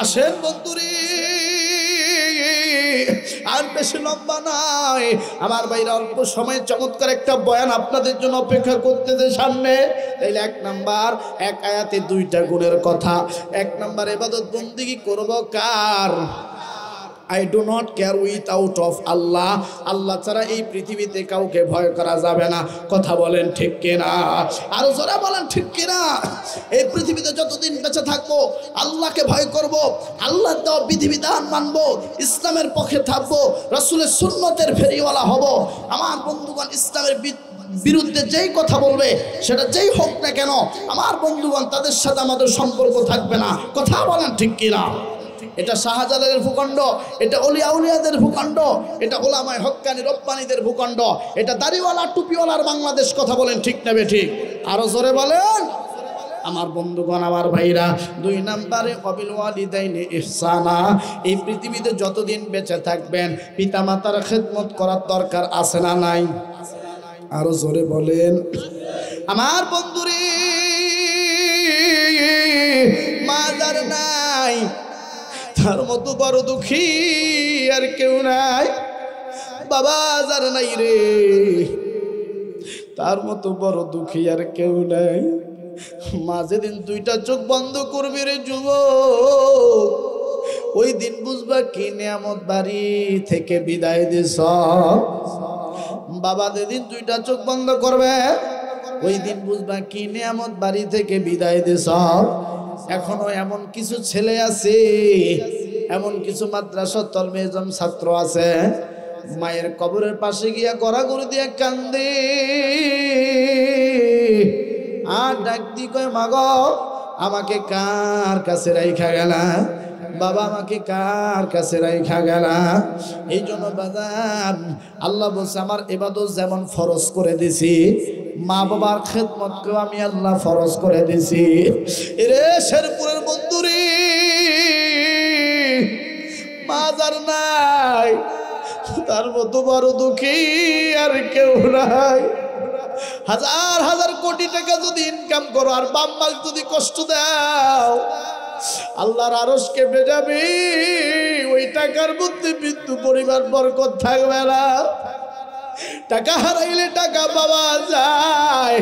আসেন বন্ধুরে, আর বেশি লম্বা নয় আমার ভাইরা, অল্প সময় চমৎকার একটা বয়ান আপনাদের জন্য অপেক্ষা করতেছে সামনে। তাইলে 1 নাম্বার, 1 আয়াতে 2টা গুণের কথা। 1 নাম্বার, ইবাদত বন্দেগী করব কার? I do not care without of Allah. আল্লাহ ছাড়া এই পৃথিবীতে কাউকে ভয় করা যাবে না। কথা বলেন ঠিক কিনা? আরো জোরে বলেন ঠিক কিনা? এই পৃথিবীতে যতদিন বেঁচে থাকবো আল্লাহকে ভয় করব, আল্লাহর দেওয়া বিধিবিধান মানবো, ইসলামের পক্ষে থাকবো, রাসূলের সুন্নতের ফেরিওয়ালা হব। আমার বন্ধুগণ ইসলামের বিরুদ্ধে যেই কথা বলবে সেটা যেই হোক না কেন, আমার বন্ধুগণ তাদের সাথে আমাদের সম্পর্ক থাকবে না। কথা বলেন ঠিক কিনা? এটা শাহজালালের ভূখণ্ড, এটা অলিয়া উলিয়াদের ভূখণ্ড, এটা ওলামায়ে হক্কানি রব্বানীদের ভূখণ্ড, এটা দাড়িওয়ালা টুপিওয়ালার বাংলাদেশ। কথা বলেন ঠিক না বেঠিক? আরো জোরে বলেন। আমার বন্ধুগণ, আমার ভাইরা, 2 নম্বরে ওয়াবিল ওয়ালিদাইনি ইহসানা। এই পৃথিবীতে যতদিন বেঁচে থাকবেন পিতামাতার খেদমত করার দরকার আছে না নাই? আরো জোরে বলেন। আমার বন্ধুরে, মা যার নাই নাই, তার মতো বড় দুঃখী আর কেউ নাই। বাবা যার নাই রে, তার মতো বড় দুঃখী আর কেউ নাই। মা যেদিন দুইটা চোখ বন্ধ করবে রে যুবক, ওই দিন বুঝবা কি নিয়ামত বাড়ি থেকে বিদায় দিস। বাবা যেদিন দুইটা চোখ বন্ধ করবে, ওই দিন বুঝবা কি নিয়ামত বাড়ি থেকে বিদায় দিস। এখনো এমন কিছু ছেলে আছে, এমন কিছু মাদ্রাসা তলমেজম ছাত্র আছে, মায়ের কবরের পাশে গিয়া গড়াগড়ি দিয়ে কান্দে আর ডাক দি কয়, মা গো আমাকে কার কাছে রাইখা গেলা, বাবা আমাকে কার কাছে রাইখা গেলা। এই জন্য বাজান আল্লাহ বলছে, আমার ইবাদত যেমন ফরজ করে দিছি, মা বাবার খেদমতকেও আমি আল্লাহ ফরজ করে দিছি। এরে শেরপুরের বন্ধুরে, মা যার নাই, তার মতো বড় দুঃখী আর কেউ নাই। হাজার হাজার কোটি টাকা যদি ইনকাম করো আর বাম্মাক যদি কষ্ট দাও, আল্লাহর আরশ কেঁপে যাবে। ওই টাকার মধ্যে মৃত্যু পরিবার বরকত থাকবে না। টাকা হারাইলে টাকা পাওয়া যায়,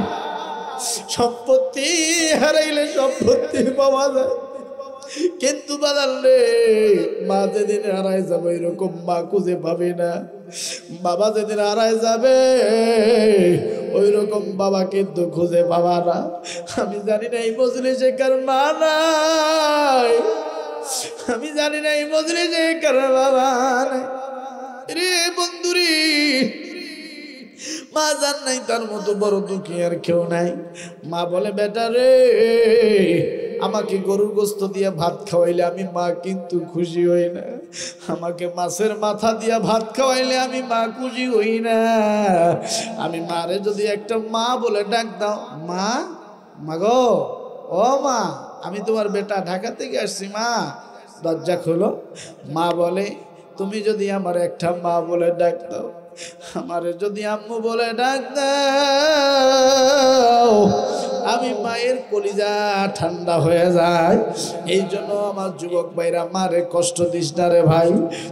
সম্পত্তি হারাইলে সম্পত্তি পাওয়া যায়, কিন্তু বাদাল রে, মা যেদিন হারায় যাবে এরকম মা খুঁজে পাবে না। বাবা যেদিন হারায় যাবে ওই রকম বাবা কিন্তু খুঁজে পাবা না। আমি জানি না এই মজলিসে কার মা নাই, আমি জানি না এই মজলিসে কার বাবা নাই। রে বন্ধুরি, মা জান নাই, তার মতো বড় দুঃখী আর কেউ নাই। মা বলে, বেটা রে, আমাকে গরুর গোস্ত দিয়ে ভাত খাওয়াইলে আমি মা কিন্তু খুশি হই না, আমাকে মাছের মাথা দিয়া ভাত খাওয়াইলে আমি মা খুশি হই না। আমি মারে যদি একটা মা বলে ডাক দাও, মা, মা গো, ও মা, আমি তোমার বেটা ঢাকা থেকে আসছি, মা দরজা খোলো। মা বলে, তুমি যদি আমার একটা মা বলে ডাক দাও, আমারে যদি আম্মু বলে ডাক দাও, আমি মায়ের কলিজা ঠান্ডা হয়ে যায়। এই জন্য আমার যুবক ভাইরা, মারে কষ্ট দিস না রে ভাই,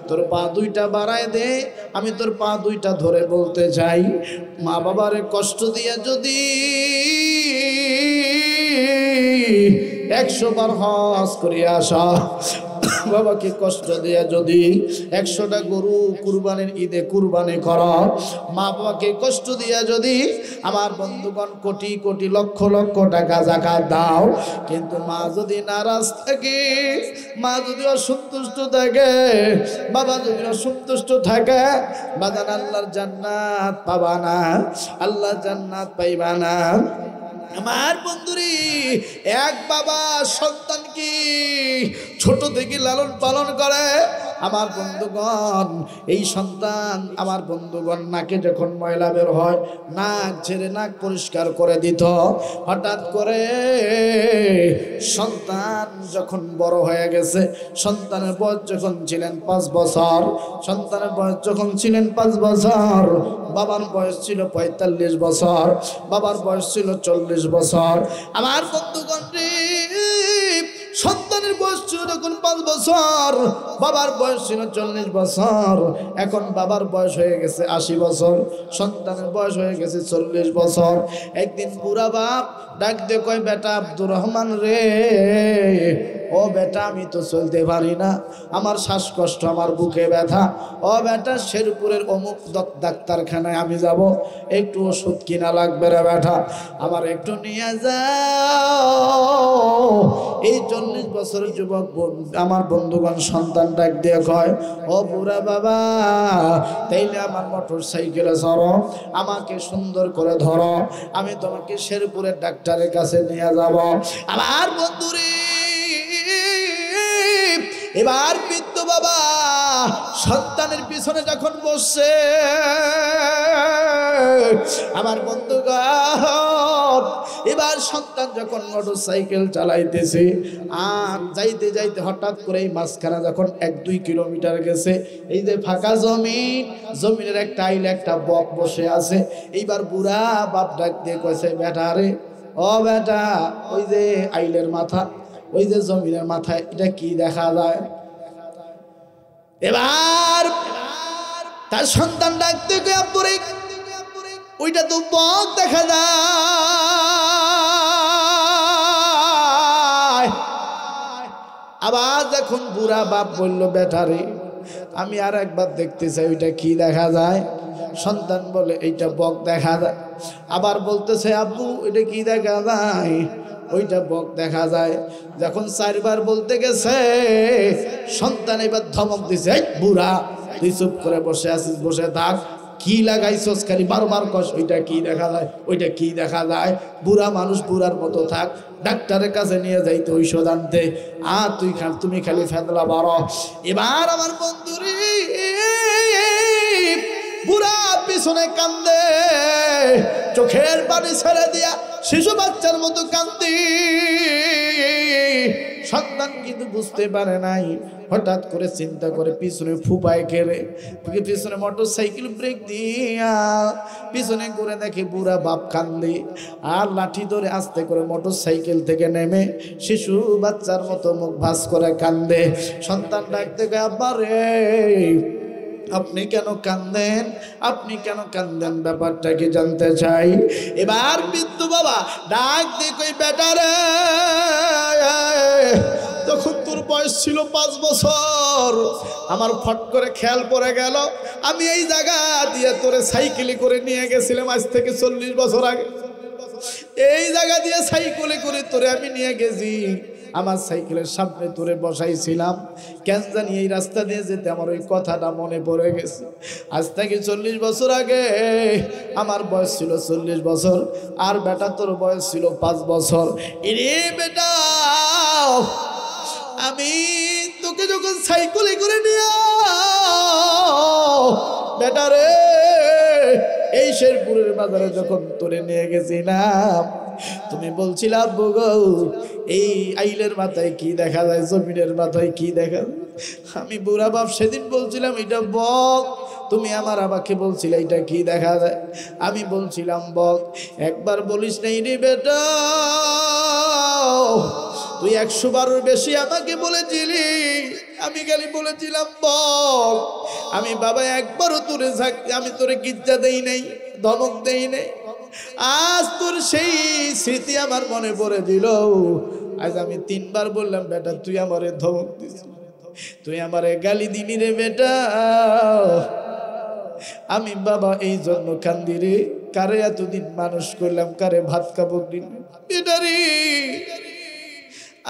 তোর পা দুইটা বাড়ায় দে, আমি তোর পা দুইটা ধরে বলতে চাই, মা বাবারে কষ্ট দিয়ে যদি 100 বার হজ করিয়া আসা, বাবাকে কষ্ট দিয়ে যদি 100টা গরু কুরবানির ঈদে কুরবানি করা, মা বাবাকে কষ্ট দিয়ে যদি আমার বন্ধুগণ কোটি কোটি লক্ষ লক্ষ টাকা যাকাত দাও, কিন্তু মা যদি নারাজ থাকে, মা যদি অসন্তুষ্ট থাকে, বাবা যদি অসন্তুষ্ট থাকে, বাজান আল্লাহর জান্নাত পাবা না, আল্লাহ জান্নাত পাইবা না। আমার বন্ধুরি, এক বাবা সন্তানকে ছোট থেকে লালন পালন করে। আমার বন্ধুগণ, এই সন্তান আমার বন্ধুগণ নাকে যখন ময়লা বের হয়, নাক ঝেড়ে নাক পরিষ্কার করে দিত। হঠাৎ করে সন্তান যখন বড় হয়ে গেছে, সন্তানের বয়স যখন ছিলেন 5 বছর, সন্তানের বয়স যখন ছিলেন 5 বছর, বাবার বয়স ছিল 45 বছর, বাবার বয়স ছিল 40 বছর। আমার বন্ধুগণ, সন্তানের বয়স ছিল যখন 5 বছর, বাবার বয়স ছিল 40 বছর। এখন বাবার বয়স হয়ে গেছে 80 বছর, সন্তানের বয়স হয়ে গেছে 40 বছর। একদিন বুড়া বাপ ডাক দিয়ে কয়, বেটা আব্দুর রহমান রে, ও বেটা, আমি তো চলতে পারি না, আমার শ্বাসকষ্ট, আমার বুকে ব্যথা। ও বেটা, শেরপুরের অমুক ডাক্তারখানায় আমি যাব, একটু ওষুধ কিনা লাগবে রে বেটা, আমার একটু নিয়ে যাও। এই 40 বছরের যুবক আমার বন্ধুগণ সন্তান ডাক দিয়ে কয়, ও বুড়া বাবা, তাইলে আমার মোটর সাইকেলে চড়ো, আমাকে সুন্দর করে ধরো, আমি তোমাকে শেরপুরের ডাক্তারের কাছে নিয়ে যাব। আমার বন্ধুরে, এবার বৃদ্ধ বাবা সন্তানের পিছনে যখন বসছে, আমার বন্ধুগণ, এবার সন্তান যখন মোটর সাইকেল চালাইতেছে, আর যাইতে যাইতে হঠাৎ করে এই মাঝখানে যখন 1-2 কিলোমিটার গেছে, এই যে ফাঁকা জমিন, জমিনের একটা আইলে একটা বক বসে আছে। এইবার বুড়া বাপ ডাক দিয়ে কইছে, বেটা রে, ও বেটা, ওই যে আইলের মাথা, ওই যে জমিনের মাথায় এটা কি দেখা যায়? এবার তার সন্তান ডাকতে গিয়ে আব্বুরে ওইটা তো বক দেখা যায়। আবার যখন বুড়া বাপ বলল বেটারে আমি আর একবার দেখতে চাই ওইটা কি দেখা যায়? সন্তান বলে এইটা বক দেখা যায়। আবার বলতেছে আব্বু এটা কি দেখা যায়? ওইটা বক দেখা যায়। যখন 4 বার বলতে গেছে সন্তান এবার ধমক দিছে, এই বুড়া তুই চুপ করে বসে আছিস, বসে থাক, কি লাগাইছস খালি বারবার কস ওইটা কি দেখা যায়, ওইটা কি দেখা যায়? বুড়া মানুষ বুড়ার মতো থাক, ডাক্তারের কাছে নিয়ে যাইতে ঔষধ আনতে, আর তুমি খালি ফেদলা বাড়ো। এবার আমার বন্ধুরে বুড়া পিছনে কান্দে, চোখের পানি ছেড়ে দিয়া শিশু বাচ্চার মতো কান্দি। সন্তান কিন্তু বুঝতে পারে নাই। হঠাৎ করে চিন্তা করে পিছনে ফুপায় খেলে পিছনে মোটর সাইকেল ব্রেক দিয়া পিছনে ঘুরে দেখে বুড়া বাপ কান্দে, আর লাঠি ধরে আস্তে করে মোটর সাইকেল থেকে নেমে শিশু বাচ্চার মতো মুখ ভাঁজ করে কান্দে। সন্তান ডাকতে গিয়ে আব্বা রে আপনি কেন কান্দেন, আপনি কেন কান্দেন, ব্যাপারটা কি জানতে চাই। এবার বিদ্যু বাবা ডাক দিয়ে কই বেটা রে তখন তোর বয়স ছিল 5 বছর, আমার ফট করে খেয়াল পড়ে গেল আমি এই জায়গা দিয়ে তোরে সাইকেলে করে নিয়ে গেছিলাম আজ থেকে 40 বছর আগে। এই জায়গা দিয়ে সাইকেলে করে তোরে আমি নিয়ে গেছি, আমার সাইকেলের সামনে তোরে বসাইছিলাম, কেন জানি এই রাস্তা দিয়ে যেতে আমার ওই কথাটা মনে পড়ে গেছে। আজ থেকে 40 বছর আগে আমার বয়স ছিল 40 বছর, আর বেটা তোর বয়স ছিল 5 বছর। এরে বেটা আমি তোকে যখন সাইকেলে করে নিয়ে বেটা রে এই শেরপুরের বাজারে যখন তোরে নিয়ে গেছিলাম তুমি বলছিলা আব্বু গো এই আইলের মাথায় কি দেখা যায়, জমিনের মাথায় কি দেখা যায়। আমি বুড়া বাপ সেদিন বলছিলাম এটা বক, তুমি আমার আমাকে বলছিলে এটা কি দেখা যায়। আমি বলছিলাম বক, একবার বলিস নাই রে বেটা, তুই 100 বারের বেশি আমাকে বলেছিলি, আমি খালি বলেছিলাম বক। আমি বাবা একবারও তোরে আমি তোরে গিজ্জা দেই নাই, ধমক দেই নাই। আজ তোর সেই স্মৃতি আমার মনে পড়ে দিল। আজ আমি 3 বার বললাম বেটা তুই আমারে ধমক দিস, তুই আমারে গালি দিলি রে বেটা। আমি বাবা এই জন্য কান্দি রে, কারে এতদিন মানুষ করলাম, কারে ভাত কাপড় দিন বেটা রে।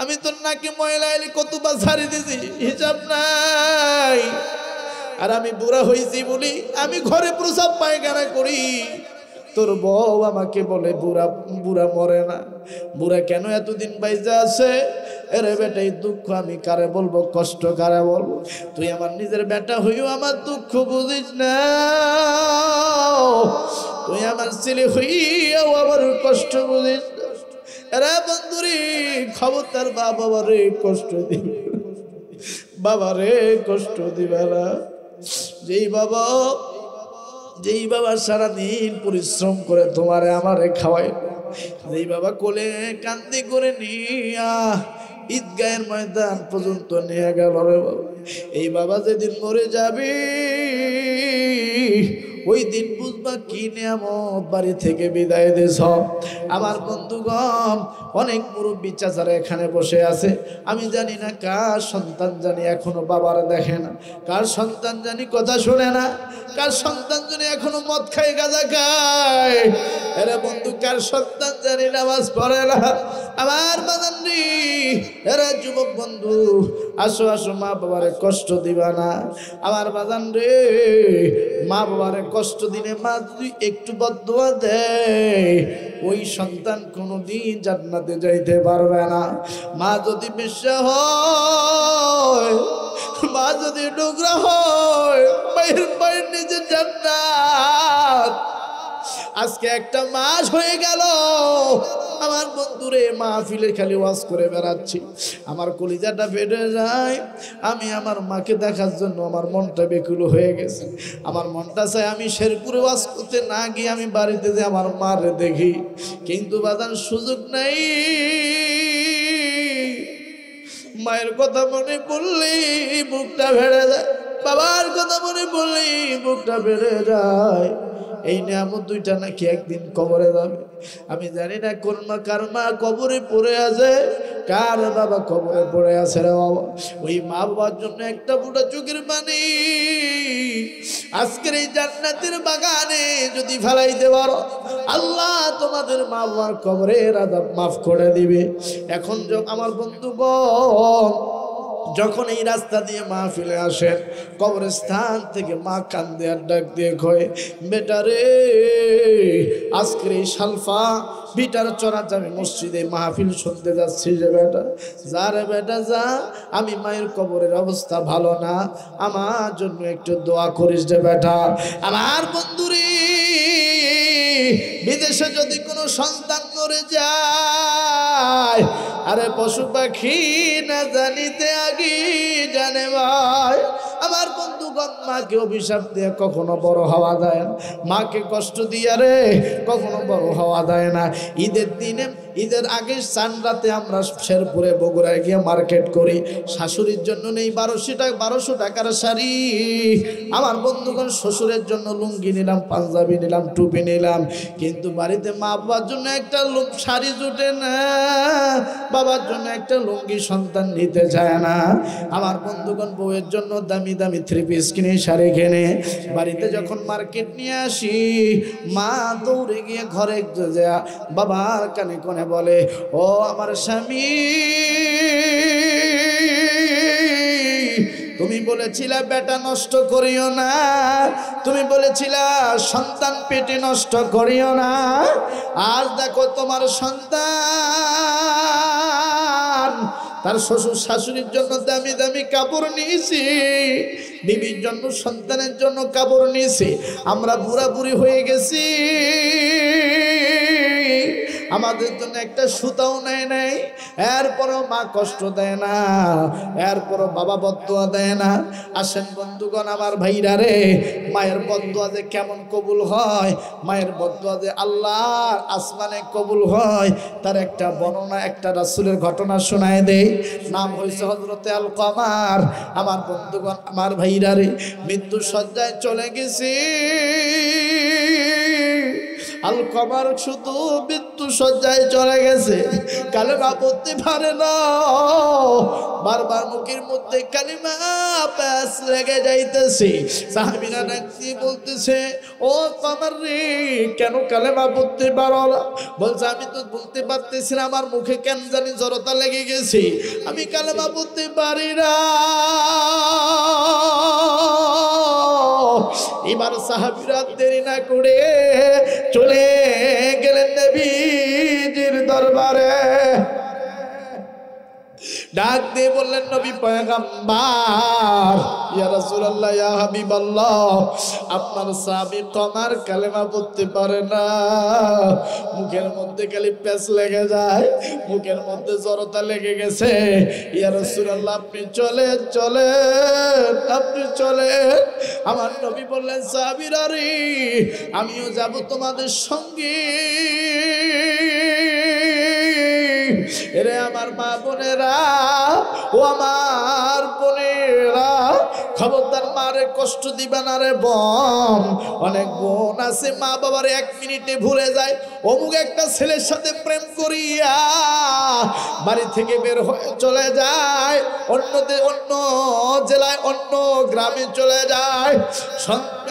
আমি তোর নাকি ময়লা এলে কতবার ছাড়ি দিছি হিসাব নাই। আর আমি বুড়া হয়েছি বলি আমি ঘরে প্রসাব পায়খানা করি, তোর বউ আমাকে বলে বুড়া বুড়া মরে না, বুড়া কেন এতদিন বাইজা আছে। এরে বেটা এই দুঃখ আমি কারে বলবো, কষ্ট কারে বলবো। তুই আমার নিজের বেটা হইও আমার দুঃখ বুঝিস না, তুই আমার ছেলে হইয়াও আমার কষ্ট বুঝিস না। এরা বন্ধুরি খবরদার বাবা রে কষ্ট দিবে, বাবা রে কষ্ট দিবে না। যেই বাবা সারাদিন পরিশ্রম করে তোমারে আমারে খাওয়াই, যেই বাবা কোলে কান্দি করে নিয়া ঈদগাহের ময়দান পর্যন্ত নিয়ে গেল রে বাবা, এই বাবা যেদিন মরে যাবে ওই দিন বুঝবা কি নিয়ামত বাড়ি থেকে বিদায় দিছ। আমার বন্ধুগণ অনেক মুরব্বী চাচারা এখানে বসে আছে, আমি জানি না কার সন্তান জানি এখনো বাবার দেখে না, কার সন্তান জানি কথা শোনে না, কার সন্তান জানি এখনো মদ খায় গাঁজা খায়। এরা বন্ধু কার সন্তান জানি নামাজ পড়ে না। আমার বাজানরি এরা যুবক বন্ধু আসো আসো, মা বাবারে কষ্ট দিবা না। আমার বাজান রে মা বাবারে কষ্ট দিলে মা যদি একটু বদদুয়া দেয় ওই সন্তান কোনোদিন জান্নাতে যাইতে পারবে না। মা যদি বেশ্যা হয়, মা যদি ডোগরা হয়, মায়ের নিজের জান্নাত। আজকে একটা মাস হয়ে গেল আমার বন্ধুরে মাহফিলে খালি ওয়াজ করে বেড়াচ্ছি, আমার কলিজাটা ফেটে যায়। আমি আমার মাকে দেখার জন্য আমার মনটা বেকুল হয়ে গেছে। আমার মনটা চাই আমি শেরপুরে ওয়াজ করতে না গিয়ে আমি বাড়িতে যে আমার মারে দেখি, কিন্তু বাদান সুযোগ নাই। মায়ের কথা মনে পড়লেই বুকটা ভেড়ে যায়, বাবার কথা মনে পড়লেই বুকটা বেড়ে যায়। এই নিয়ামত দুইটা নাকি একদিন কবরে যাবে। আমি জানি না কোন মা কার মা কবরে পড়ে আছে, কার বাবা কবরে পড়ে আছে রে বাবা। ওই মা বাবার জন্য একটা ফুটা চোখের পানি আজকের এই জান্নাতের বাগানে যদি ফেলাইতে পারো, আল্লাহ তোমাদের মা বাবার কবরের আযাব মাফ করে দিবে। এখন আমার বন্ধুগণ, যখন এই রাস্তা দিয়ে মাহফিলে আসেন, কবরস্থান থেকে মা কান্দে আর ডাক দিয়ে কয়, বেটা রে, আজকের এই সালফা বিটার চড়া আমি মসজিদে মাহফিল শুনতে যাচ্ছি যে বেটা, যা রে বেটা যা, আমি মায়ের কবরের অবস্থা ভালো না, আমার জন্য একটু দোয়া করিস রে বেটা। আমার বন্ধুরে, বিদেশে যদি কোনো সন্তান মরে যায়, আরে পশু পাখি না জানিতে আগে জানে ভাই। আমার বন্ধুগণ, মাকে অভিশাপ দিয়ে কখনো বড় হওয়া যায় না, মাকে কষ্ট দিয়ে রে কখনো বড় হওয়া যায় না। ঈদের দিনে, ঈদের আগে চান রাতে আমরা শেরপুরে বগুড়ায় গিয়ে মার্কেট করি, শাশুড়ির জন্য নেই 1200 টাকার শাড়ি, আমার বন্ধুগণ শ্বশুরের জন্য লুঙ্গি নিলাম, পাঞ্জাবি নিলাম, টুপি নিলাম, কিন্তু বাড়িতে মা বাবার জন্য একটা শাড়ি জুটে না, বাবার জন্য একটা লুঙ্গি সন্তান নিতে চায় না। আমার বন্ধুগণ, বউয়ের জন্য দামি দামি 3 পিস কিনে, শাড়ি কিনে বাড়িতে যখন মার্কেট নিয়ে আসি, মা দৌড়ে গিয়ে ঘরে যা বাবার কানে কোণে বলে, ও আমার স্বামী, তুমি বলেছিলা বেটা নষ্ট করিও না, তুমি বলেছিলা সন্তান পেটে নষ্ট করিও না, আজ দেখো তোমার সন্তান তার শ্বশুর শাশুড়ির জন্য দামি দামি কাপড় নিয়েছি, বিবির জন্য সন্তানের জন্য কাপড় নিয়েছি, আমরা বুড়া বুড়ি হয়ে গেছি, আমাদের জন্য একটা সুতাও নেয় নাই, এরপরও মা কষ্ট দেয় না, এরপরও বাবা বদদুয়া দেয় না। আসেন বন্ধুগণ, আমার ভাইরা রে, মায়ের বদদুয়া যে কেমন কবুল হয়, মায়ের বদদুয়া যে আল্লাহর আসমানে কবুল হয়, তার একটা বর্ণনা, একটা রাসূলের ঘটনা শোনায় দেই। নাম হয়েছে হযরতে আলকামার। আমার বন্ধুগণ, আমার ভাইরা রে, মৃত্যু শয্যায় চলে গেছি, আলকামার শুধু মৃত্যু শয্যায় চলে গেছে, কালেমা পড়তে পারে না, বারবার মুখের মধ্যে কালিমা প্যাস লেগে যাইতেছে। সাহাবীরা নাকি বলতেছে, ও কমার রে, কেন কালেমা পড়তে পারো না? বলছে, আমি তো বলতে পারতেছি না, আমার মুখে কেন জানি জড়তা লেগে গেছে, আমি কালেমা পড়তে পারি না। এবার সাহাবীরা দেরি না করে চলে গেলেন নবীজির দরবারে, ডাক দিয়ে বললেন, নবী পয়গম্বর, ইয়া রাসূলুল্লাহ, ইয়া হাবিবাল্লাহ, আপনার সাহাবী কমার কালেমা পড়তে পারে না, মুখের মধ্যে খালি প্যাঁচ লেগে যায়, মুখের মধ্যে জড়তা লেগে গেছে, ইয়া রাসূলুল্লাহ, আপনি চলে চলে, আপনি চলে। আমার নবী বললেন, সাহাবীরা রে, আমিও যাব তোমাদের সঙ্গে। এরে আমার মা বোনেরা, ও আমার বোনেরা, খবরদার মারে কষ্ট দিবা না রে বোন। অনেক বোন আছে মা বাবার 1 মিনিটে ভুলে যায়, অমুক একটা ছেলের সাথে প্রেম করিয়া বাড়ি থেকে বের হয়ে চলে যায়, অন্য জেলায়, অন্য গ্রামে চলে যায়।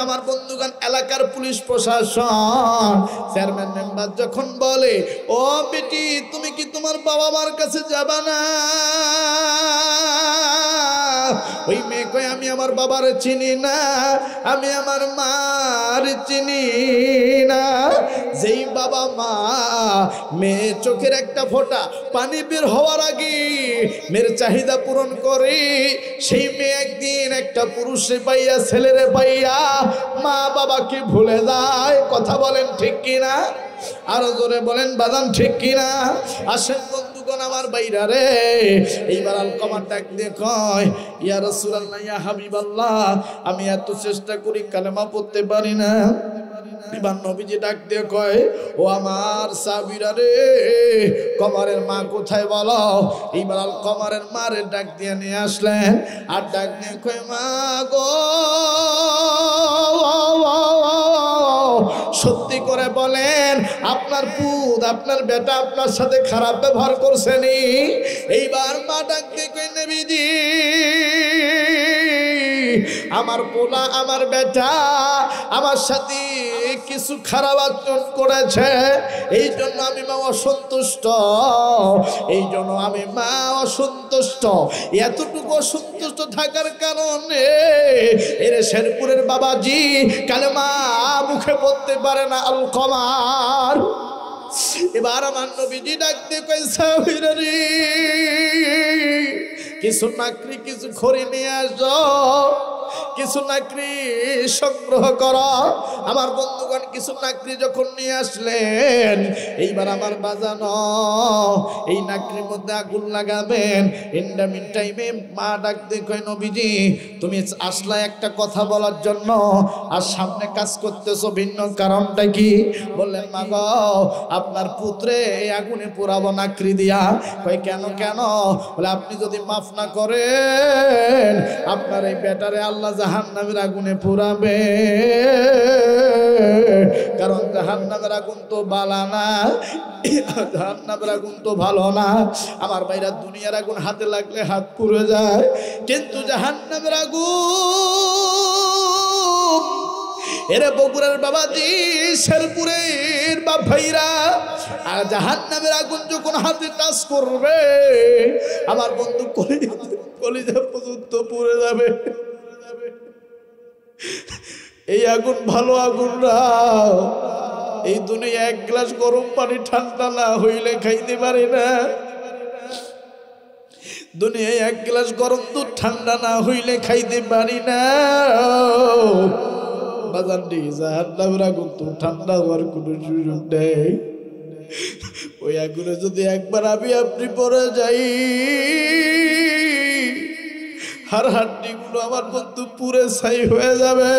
আমার বন্ধুগণ, এলাকার পুলিশ প্রশাসন, চেয়ারম্যান মেম্বার যখন বলে, ও বেটি, তুমি কি তোমার বাবা মার কাছে যাবা না? ওই মেয়ে কয়, আমি আমার বাবার চিনি না, আমি আমার মার চিনি না। যেই বাবা মা মেয়ে চোখের একটা ফোঁটা পানি বের হওয়ার আগে মেয়ের চাহিদা পূরণ করে, সেই মেয়ে একদিন একটা পুরুষে পাইয়া, ছেলেরে পাইয়া মা বাবাকে ভুলে যায়। কথা বলেন ঠিক কিনা? আরো জোরে বলেন বাজান, ঠিক কিনা? আসেন বন্ধুগণ, আমার বাইরা রে, এইবার আলকামার ডাক দিয়ে কয়, ইয়া রাসূলুল্লাহ, ইয়া হাবিবাল্লাহ, আমি এত চেষ্টা করি কালেমা পড়তে পারি না, এবার নবীজি ডাক দিয়ে কয়, ও আমার সাহাবীরা রে, কমারের মা কোথায় বলো। এইবার কমারের মারে ডাক দিয়ে নিয়ে আসলেন, আর ডাক দিয়ে কয়, মা গো, সত্যি করে বলেন আপনার পুত, আপনার বেটা আপনার সাথে খারাপ ব্যবহার করছেনি? এইবার মা ডাক দিয়ে কয়, নবীজি, আমার পোলা, আমার বেটা আমার সাথে কিছু খারাপ আচরণ করেছে, এই জন্য আমি মা অসন্তুষ্ট, এই জন্য আমি মা অসন্তুষ্ট। এতটুকু অসন্তুষ্ট থাকার কারণে এর শেরপুরের বাবাজি কালেমা মুখে পড়তে পারে না, আল কমার। এবার আমার নবীজি ডাকতে কইছে, কিছু নাকরি কিছু খড়ি নিয়ে আসো, কিছু নাকরি সংগ্রহ করো। আমার বন্ধুগণ কিছু নাকরি যখন নিয়ে আসলেন, এইবার আমার বাজানো এই নাকরির মধ্যে আগুন লাগাবেন। ইন্ডামিন টাইমে মা ডাক দিয়ে কয়, নবীজি তুমি আসলা একটা কথা বলার জন্য, আর সামনে কাজ করতেছো ভিন্ন কারণটা কি? বললেন, মা গো, আপনার পুত্রে এই আগুনে পোড়াবো নাকরি দিয়া। কয়, কেন কেন? বলে, আপনি যদি মাফ না করেন আপনার এই বেটারে আল্লাহ জাহান্নামের আগুনে পোড়াবে, কারণ জাহান্নামের আগুন তো বালা না, জাহান্নামের আগুন তো ভালো না। আমার ভাইরা, দুনিয়ার আগুন হাতে লাগলে হাত পুড়ে যায়, কিন্তু জাহান্নামের আগুন, এরে বগুড়ার বাবাজি, শেরপুরের বাপ ভাইরা, আর জাহান্নামের আগুন যখন হাতে টাচ করবে, আমার বন্ধু কলিজা পর্যন্ত পুড়ে যাবে। এই আগুন ভালো আগুন না। এই দুনিয়া এক গ্লাস গরম পানি ঠান্ডা না হইলে খাইতে পারি না, দুনিয়ায় এক গ্লাস গরম দুধ ঠান্ডা না হইলে খাইতে পারি না। বাজানটি জাহান্নামের আগুন তো ঠান্ডা হওয়ার কোনো সুযোগ নেই। ওই আগুনে যদি একবার আমি আপনি পড়ে যাই, হাড় হাড্ডিগুলো আমার বন্ধু পুরে ছাই হয়ে যাবে।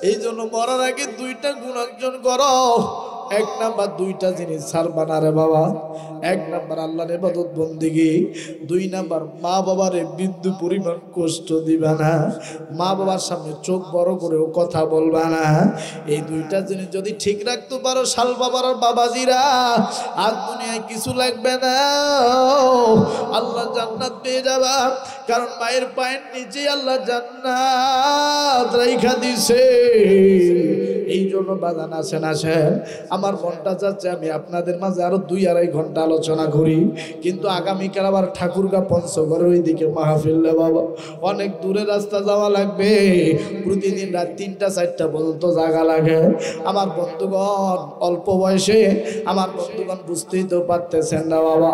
এই জন্য মরার আগে দুইটা গুণ অর্জন করো। এক নাম্বার, দুইটা জিনিস ছাড়বা না রে বাবা। এক নাম্বার আল্লাহর ইবাদত বন্দেগী, দুই নাম্বার মা বাবারে বিন্দু পরিমাণ কষ্ট দিবা না, মা বাবার সামনে চোখ বড় করেও কথা বলবা না। এই দুইটা জিনিস যদি ঠিক রাখতে পারো শাল বাবার বাবাজিরা, আর দুনিয়ায় কিছু লাগবে না, আল্লাহ জান্নাত পেয়ে যাবা। কারণ মায়ের পায়ের নিচে আল্লাহ জান্নাত রাইখা দিছে। এই জন্য বাজান আসেন, আমার মনটা যাচ্ছে আমি আপনাদের মাঝে আরো 2-2.5 ঘন্টা আলোচনা করি, কিন্তু আগামীকাল আবার ঠাকুরগাঁ পঞ্চগড়ের ওই দিকে মাহফিল রে বাবা, অনেক দূরে রাস্তা যাওয়া লাগবে, প্রতিদিন রাত 3টা-4টা পর্যন্ত জাগা লাগে। আমার বন্ধুগণ, অল্প বয়সে আমার বন্ধুগণ বুঝতেই তো পারতেছেন না বাবা,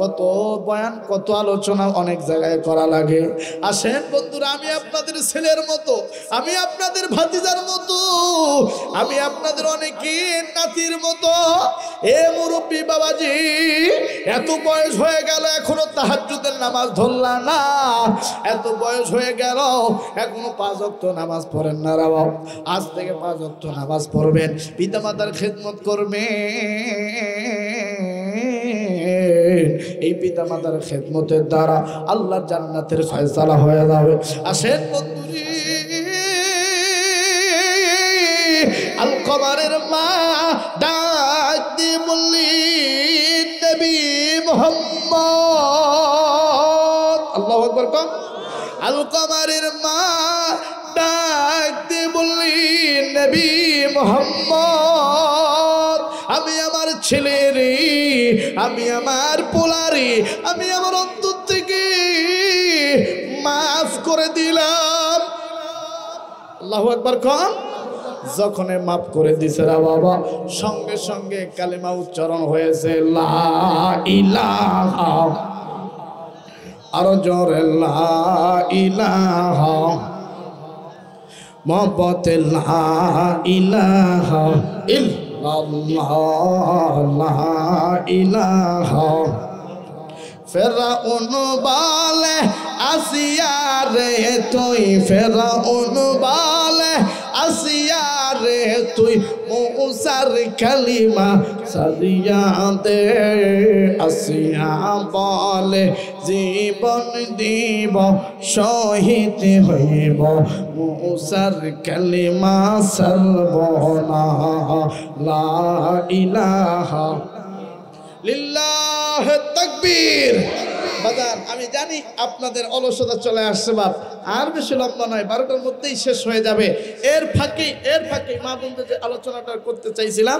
কত বয়ান কত আলোচনা অনেক জায়গায় করা লাগে। আসেন বন্ধুরা, আমি আপনাদের ছেলের মতো, আমি আপনাদের ভাতিজার মতো, আমি আপনাদের অনেকে নাতির মতো। এ মুরব্বী বাবাজি, এত বয়স হয়ে গেল এখনো তাহাজ্জুদের নামাজ ধরলা না, এত বয়স হয়ে গেল এখনো 5 ওয়াক্ত নামাজ পড়েন না রে বাবা। আজ থেকে 5 ওয়াক্ত নামাজ পড়বেন, পিতামাতার খেদমত করবেন। এই পিতামাতার খেদমতের দ্বারা আল্লাহর জান্নাতের ফয়সালা হয়ে যাবে। আসেন বন্ধুরি, আল কমারের মা ডাক দিয়ে বললেন, নবী মুহাম্মদ, আল্লাহু আকবার কম। আল কমারের মা ডাক দিয়ে বললেন, নবী মুহাম্মদ, আমি আমার ছেলেরে, আমি আমার পোলারে, আমি আমার অন্তর থেকে মাফ করে দিলাম। আল্লাহু আকবার কম। যখন মাফ করে দিছে রা বাবা, সঙ্গে সঙ্গে কালেমা উচ্চারণ হয়েছে, লা ইলাহা, আরো জোরে লা ইলাহা, মুহাম্মদ লা ইলাহা ইল্লাল্লাহ, লা ইলাহা। ফেরাউন বলে আসিয়া রে তুই, ফেরাউন বলে আসিয়া রে তুই মুসার কালিমা সারিয়া দে আসিয়া বলে জীবন দিব শহীদ হইব মুসার কালিমা সারব না লা ইলাহা লিল্লাহ তাকবীর। বাজান আমি জানি আপনাদের অলসতা চলে আসছে বাপ, আর বেশি লম্বা নয়, 12টার মধ্যেই শেষ হয়ে যাবে। এর ফাঁকে মা বোনদের যে আলোচনাটা করতে চাইছিলাম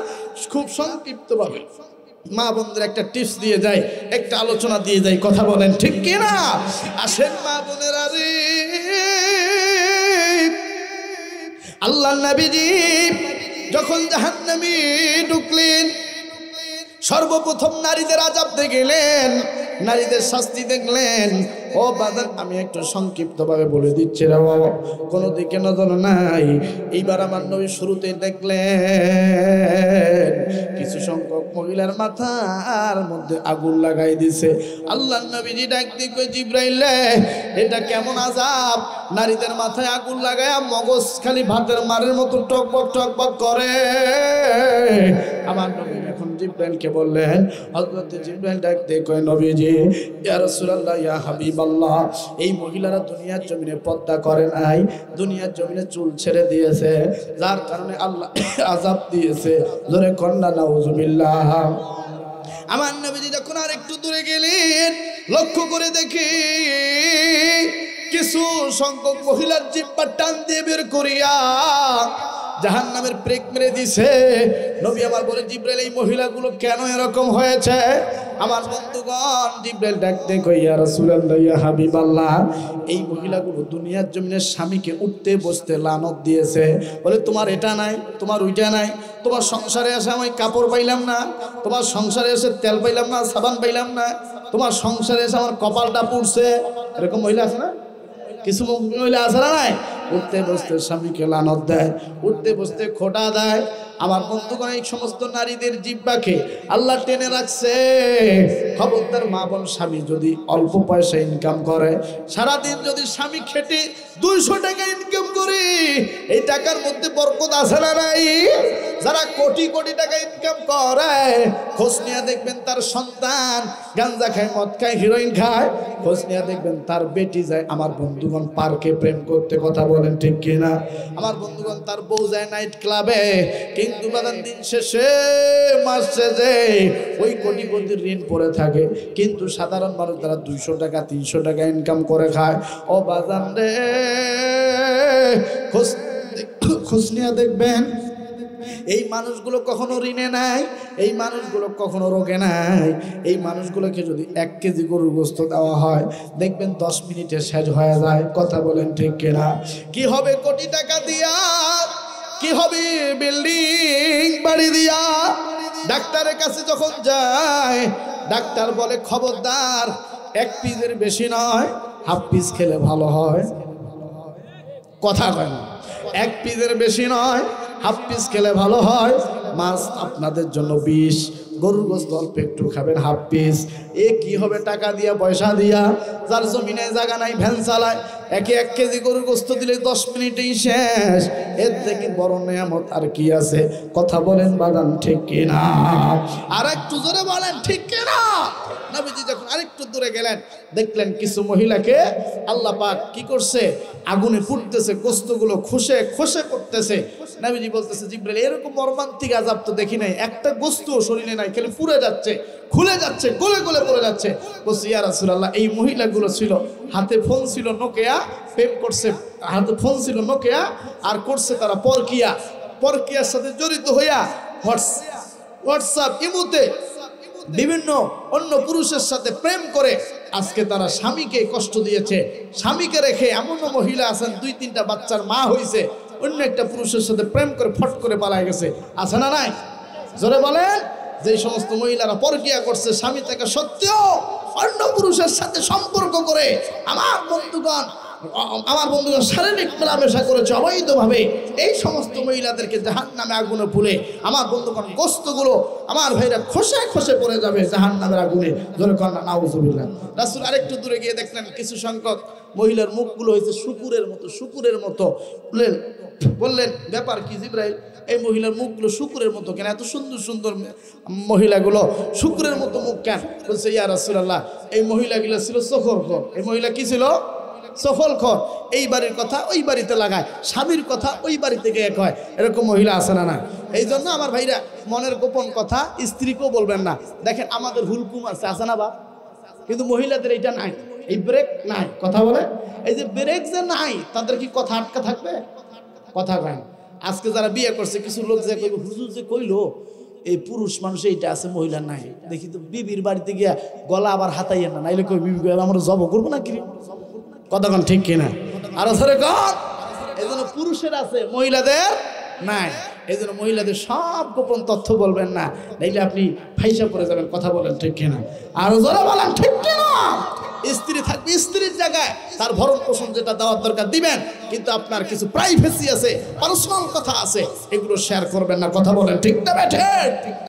খুব সংক্ষিপ্তভাবে মা বোনদের একটা টিপস দিয়ে যাই, একটা আলোচনা দিয়ে যাই, কথা বলেন ঠিক কি না? আসেন মা বোনেরা রে, আল্লাহর নবীজি যখন জাহান্নামে ঢুকলেন সর্বপ্রথম নারীদের আযাব দেখলেন, নারীদের শাস্তি দেখলেন। ও বাজার আমি একটু সংক্ষিপ্তভাবে বলে দিচ্ছি রে বাবা, কোনো দিকে নজর নাই। এইবার আমার নবী শুরুতে দেখলেন কিছু সংখ্যক মহিলার মাথার মধ্যে আগুন লাগাই দিছে। আল্লাহর নবীজি ডাক দিয়ে কই জিবরাইল এটা কেমন আযাব? নারীদের মাথায় আগুন লাগায়া মগজ খালি ভাতের মারের মতো টকবক টকবক করে। আমার নবী এখন জিবরাইলকে বললেন, হযরত জিবরাইল ডাক দিয়ে কয় নবীজি ইয়া রাসূলুল্লাহ ইয়া হাবিবাল্লাহ, এই মহিলারা দুনিয়ার জমিনে পর্দা করে নাই, দুনিয়ার জমিনে চুল ছেড়ে দিয়েছে, যার কারণে আল্লাহ আযাব দিয়েছে। জোরে কন্না নাউজুবিল্লাহ। আমার নবীজি যখন আর একটু দূরে গেলেন লক্ষ্য করে দেখি কিছু সংখ্যক মহিলার জিহ্বা টান দিয়ে বের করিয়া জাহান্নামের ব্রেক মেরে দিছে। নবী আমার বলে জিবরাইল এই মহিলাগুলো কেন এরকম হয়েছে? আমার বন্ধুগণ জিবরাইল ডাকতে কই ইয়া রাসূলুল্লাহ ইয়া হাবিবাল্লাহ, এই মহিলাগুলো দুনিয়ার জমিনে স্বামীকে উঠতে বসতে লানত দিয়েছে। বলে তোমার এটা নাই, তোমার ওইটা নাই, তোমার সংসারে এসে আমি কাপড় পাইলাম না, তোমার সংসারে এসে তেল পাইলাম না, সাবান পাইলাম না, তোমার সংসারে এসে আমার কপালটা পুড়ছে। এরকম মহিলা আছে না? কিছু মহিলা আছে না নাই? উঠতে বসতে স্বামীকে লানত দেয়, উঠতে বসতে খোটা দেয়। আমার বন্ধুগণ এই সমস্ত নারীদের জিহ্বাকে আল্লাহ টেনে রাখছে। খবরদার মা বোন, স্বামী যদি অল্প পয়সা ইনকাম করে, সারাদিন যদি স্বামী খেটে 200 টাকা ইনকাম করে, এই টাকার মধ্যে বরকত আছে না নাই? যারা কোটি কোটি টাকা ইনকাম করে খোঁজ নিয়ে দেখবেন তার সন্তান গাঞ্জা খায়, মদ খায়, হিরোইন খায়। খোঁজ নিয়ে দেখবেন তার বেটি যায় আমার বন্ধুগণ পার্কে প্রেম করতে, কথা বলেন ঠিক কিনা? আমার বন্ধুগণ তার বউ যায় নাইট ক্লাবে। কিন্তু বাদান দিন শেষে মাস শেষে ওই কোটিপতির ঋণ পড়ে থাকে, কিন্তু সাধারণ মানুষ তারা 200 টাকা 300 টাকা ইনকাম করে খায়। ও বাজান রে, খোঁজ নিয়ে দেখবেন এই মানুষগুলো কখনো ঋণে নাই, এই মানুষগুলো কখনো রোগে নাই। এই মানুষগুলোকে যদি 1 কেজি গরুর গোশত দেওয়া হয় দেখবেন 10 মিনিটে শেষ হয়ে যায়, কথা বলেন ঠিক কিনা? কি হবে কোটি টাকা দিয়া, কি হবে বিল্ডিং বাড়ি দিয়া? ডাক্তারের কাছে যখন যায় ডাক্তার বলে খবরদার 1 পিসের বেশি নয়, হাফ পিস খেলে ভালো হয়। কথা কয় না, 1 পিসের বেশি নয়, হাফ পিস খেলে ভালো হয়। মাছ আপনাদের জন্য 20, গরুর গোশত অল্প একটু খাবেন, হাফ পিস। এ কি হবে টাকা দিয়া পয়সা দিয়া? যার জমিনে জায়গা নাই ভ্যান চালায়, 1 কেজি গরুর গোশত দিলে 10 মিনিটেই শেষ। এর থেকে বড় নিয়ামত আর কি আছে? কথা বলেন বাদান ঠিক কিনা? আর একটু জোরে বলেন ঠিক কিনা? নবীজি যখন আরেকটু দূরে গেলেন দেখলেন কিছু মহিলাকে আল্লাহ পাক কি করছে, আগুনে পুড়তেছে, গোশতগুলো খসে খসে পড়তেছে। নবীজি বলতেছে জিবরাইল এরকম মর্মান্তিক আযাব তো দেখি নাই, একটা গোশত শরীরে নাই, খালি পুড়ে যাচ্ছে, খুলে যাচ্ছে, গলে গলে পড়ে যাচ্ছে। বলছি ইয়া রাসূলুল্লাহ এই মহিলাগুলো ছিল, হাতে ফোন ছিল নোকিয়া, প্রেম করছে, হাতে ফোন ছিল নোকিয়া, আর করছে তারা পরকিয়া, পরকিয়ার সাথে জড়িত হইয়া হোয়াটসঅ্যাপ ইমোতে বিভিন্ন অন্য পুরুষের সাথে প্রেম করে আজকে তারা স্বামীকে কষ্ট দিয়েছে। স্বামীকে রেখে এমনও মহিলা আছেন 2-3টা বাচ্চার মা হয়েছে, অন্য একটা পুরুষের সাথে প্রেম করে ফট করে পালায় গেছে, আছে না নাই? জোরে বলেন। যে সমস্ত মহিলারা পরকিয়া করছে, স্বামী থেকে সত্ত্বেও অন্য পুরুষের সাথে সম্পর্ক করে আমার বন্ধুগণ শারীরিক মেলামেশা করেছে অবৈধভাবে, এই সমস্ত মহিলাদেরকে জাহান্নামে আগুনে পুড়ে আমার বন্ধুগণ গোশতগুলো আমার ভাইরা খসে খসে পড়ে যাবে জাহান্নামের আগুনে। জোরে কন্না নাউজুবিল্লাহ। রাসূল আরেকটু দূরে গিয়ে দেখলেন কিছু সংখ্যক মহিলার মুখগুলো হয়েছে শুকুরের মতো, শুকুরের মতো। বললেন ব্যাপার কি জিবরাইল? এই মহিলার মুখগুলো শুকুরের মতো কেন, এত সুন্দর সুন্দর মহিলাগুলো শুকুরের মতো মুখ কেন? বলছে ইয়া রাসূলুল্লাহ, এই মহিলাগুলো ছিল সফলখোর। এই মহিলা কি ছিল? সফলখোর। এই বাড়ির কথা ওই বাড়িতে লাগায়, স্বামীর কথা ওই বাড়িতে গিয়ে কয়, এরকম মহিলা আছে না? না। এই জন্য আমার ভাইরা, মনের গোপন কথা স্ত্রীকেও বলবেন না। দেখেন আমাদের হুলকুম আছে না বা, কিন্তু মহিলাদের এইটা নাই, এই ব্রেক নাই। কথা বলে, এই যে ব্রেক যে নাই, তাদের কি কথা আটকা থাকবে? কথা কয়। আজকে যারা বিয়ে করছে, কিছু লোক যে কইব, হুজুর যে কইলো এই পুরুষ মানুষ এইটা আছে, মহিলা নাই, দেখি তো বিবির বাড়িতে গিয়া গলা আবার হাতাইয়েন না, নাইলে কই বিবি আমরা জব করবো না কি? কতক্ষণ ঠিক কিনা? আরো ধরে কর। এই জন্য পুরুষের আছে, মহিলাদের নাই। এই জন্য মহিলাদের সব গোপন তথ্য বলবেন না, নাইলে আপনি ফাইসা পড়ে যাবেন। কথা বলেন ঠিক কিনা? আরো জোরে বলেন ঠিক কিনা? স্ত্রী থাকবে স্ত্রীর জায়গায়, তার ভরণ পোষণ যেটা দেওয়ার দরকার দিবেন, কিন্তু আপনার কিছু প্রাইভেসি আছে, পার্সোনাল কথা আছে, এগুলো শেয়ার করবেন না। কথা বলেন ঠিক না? বেঠে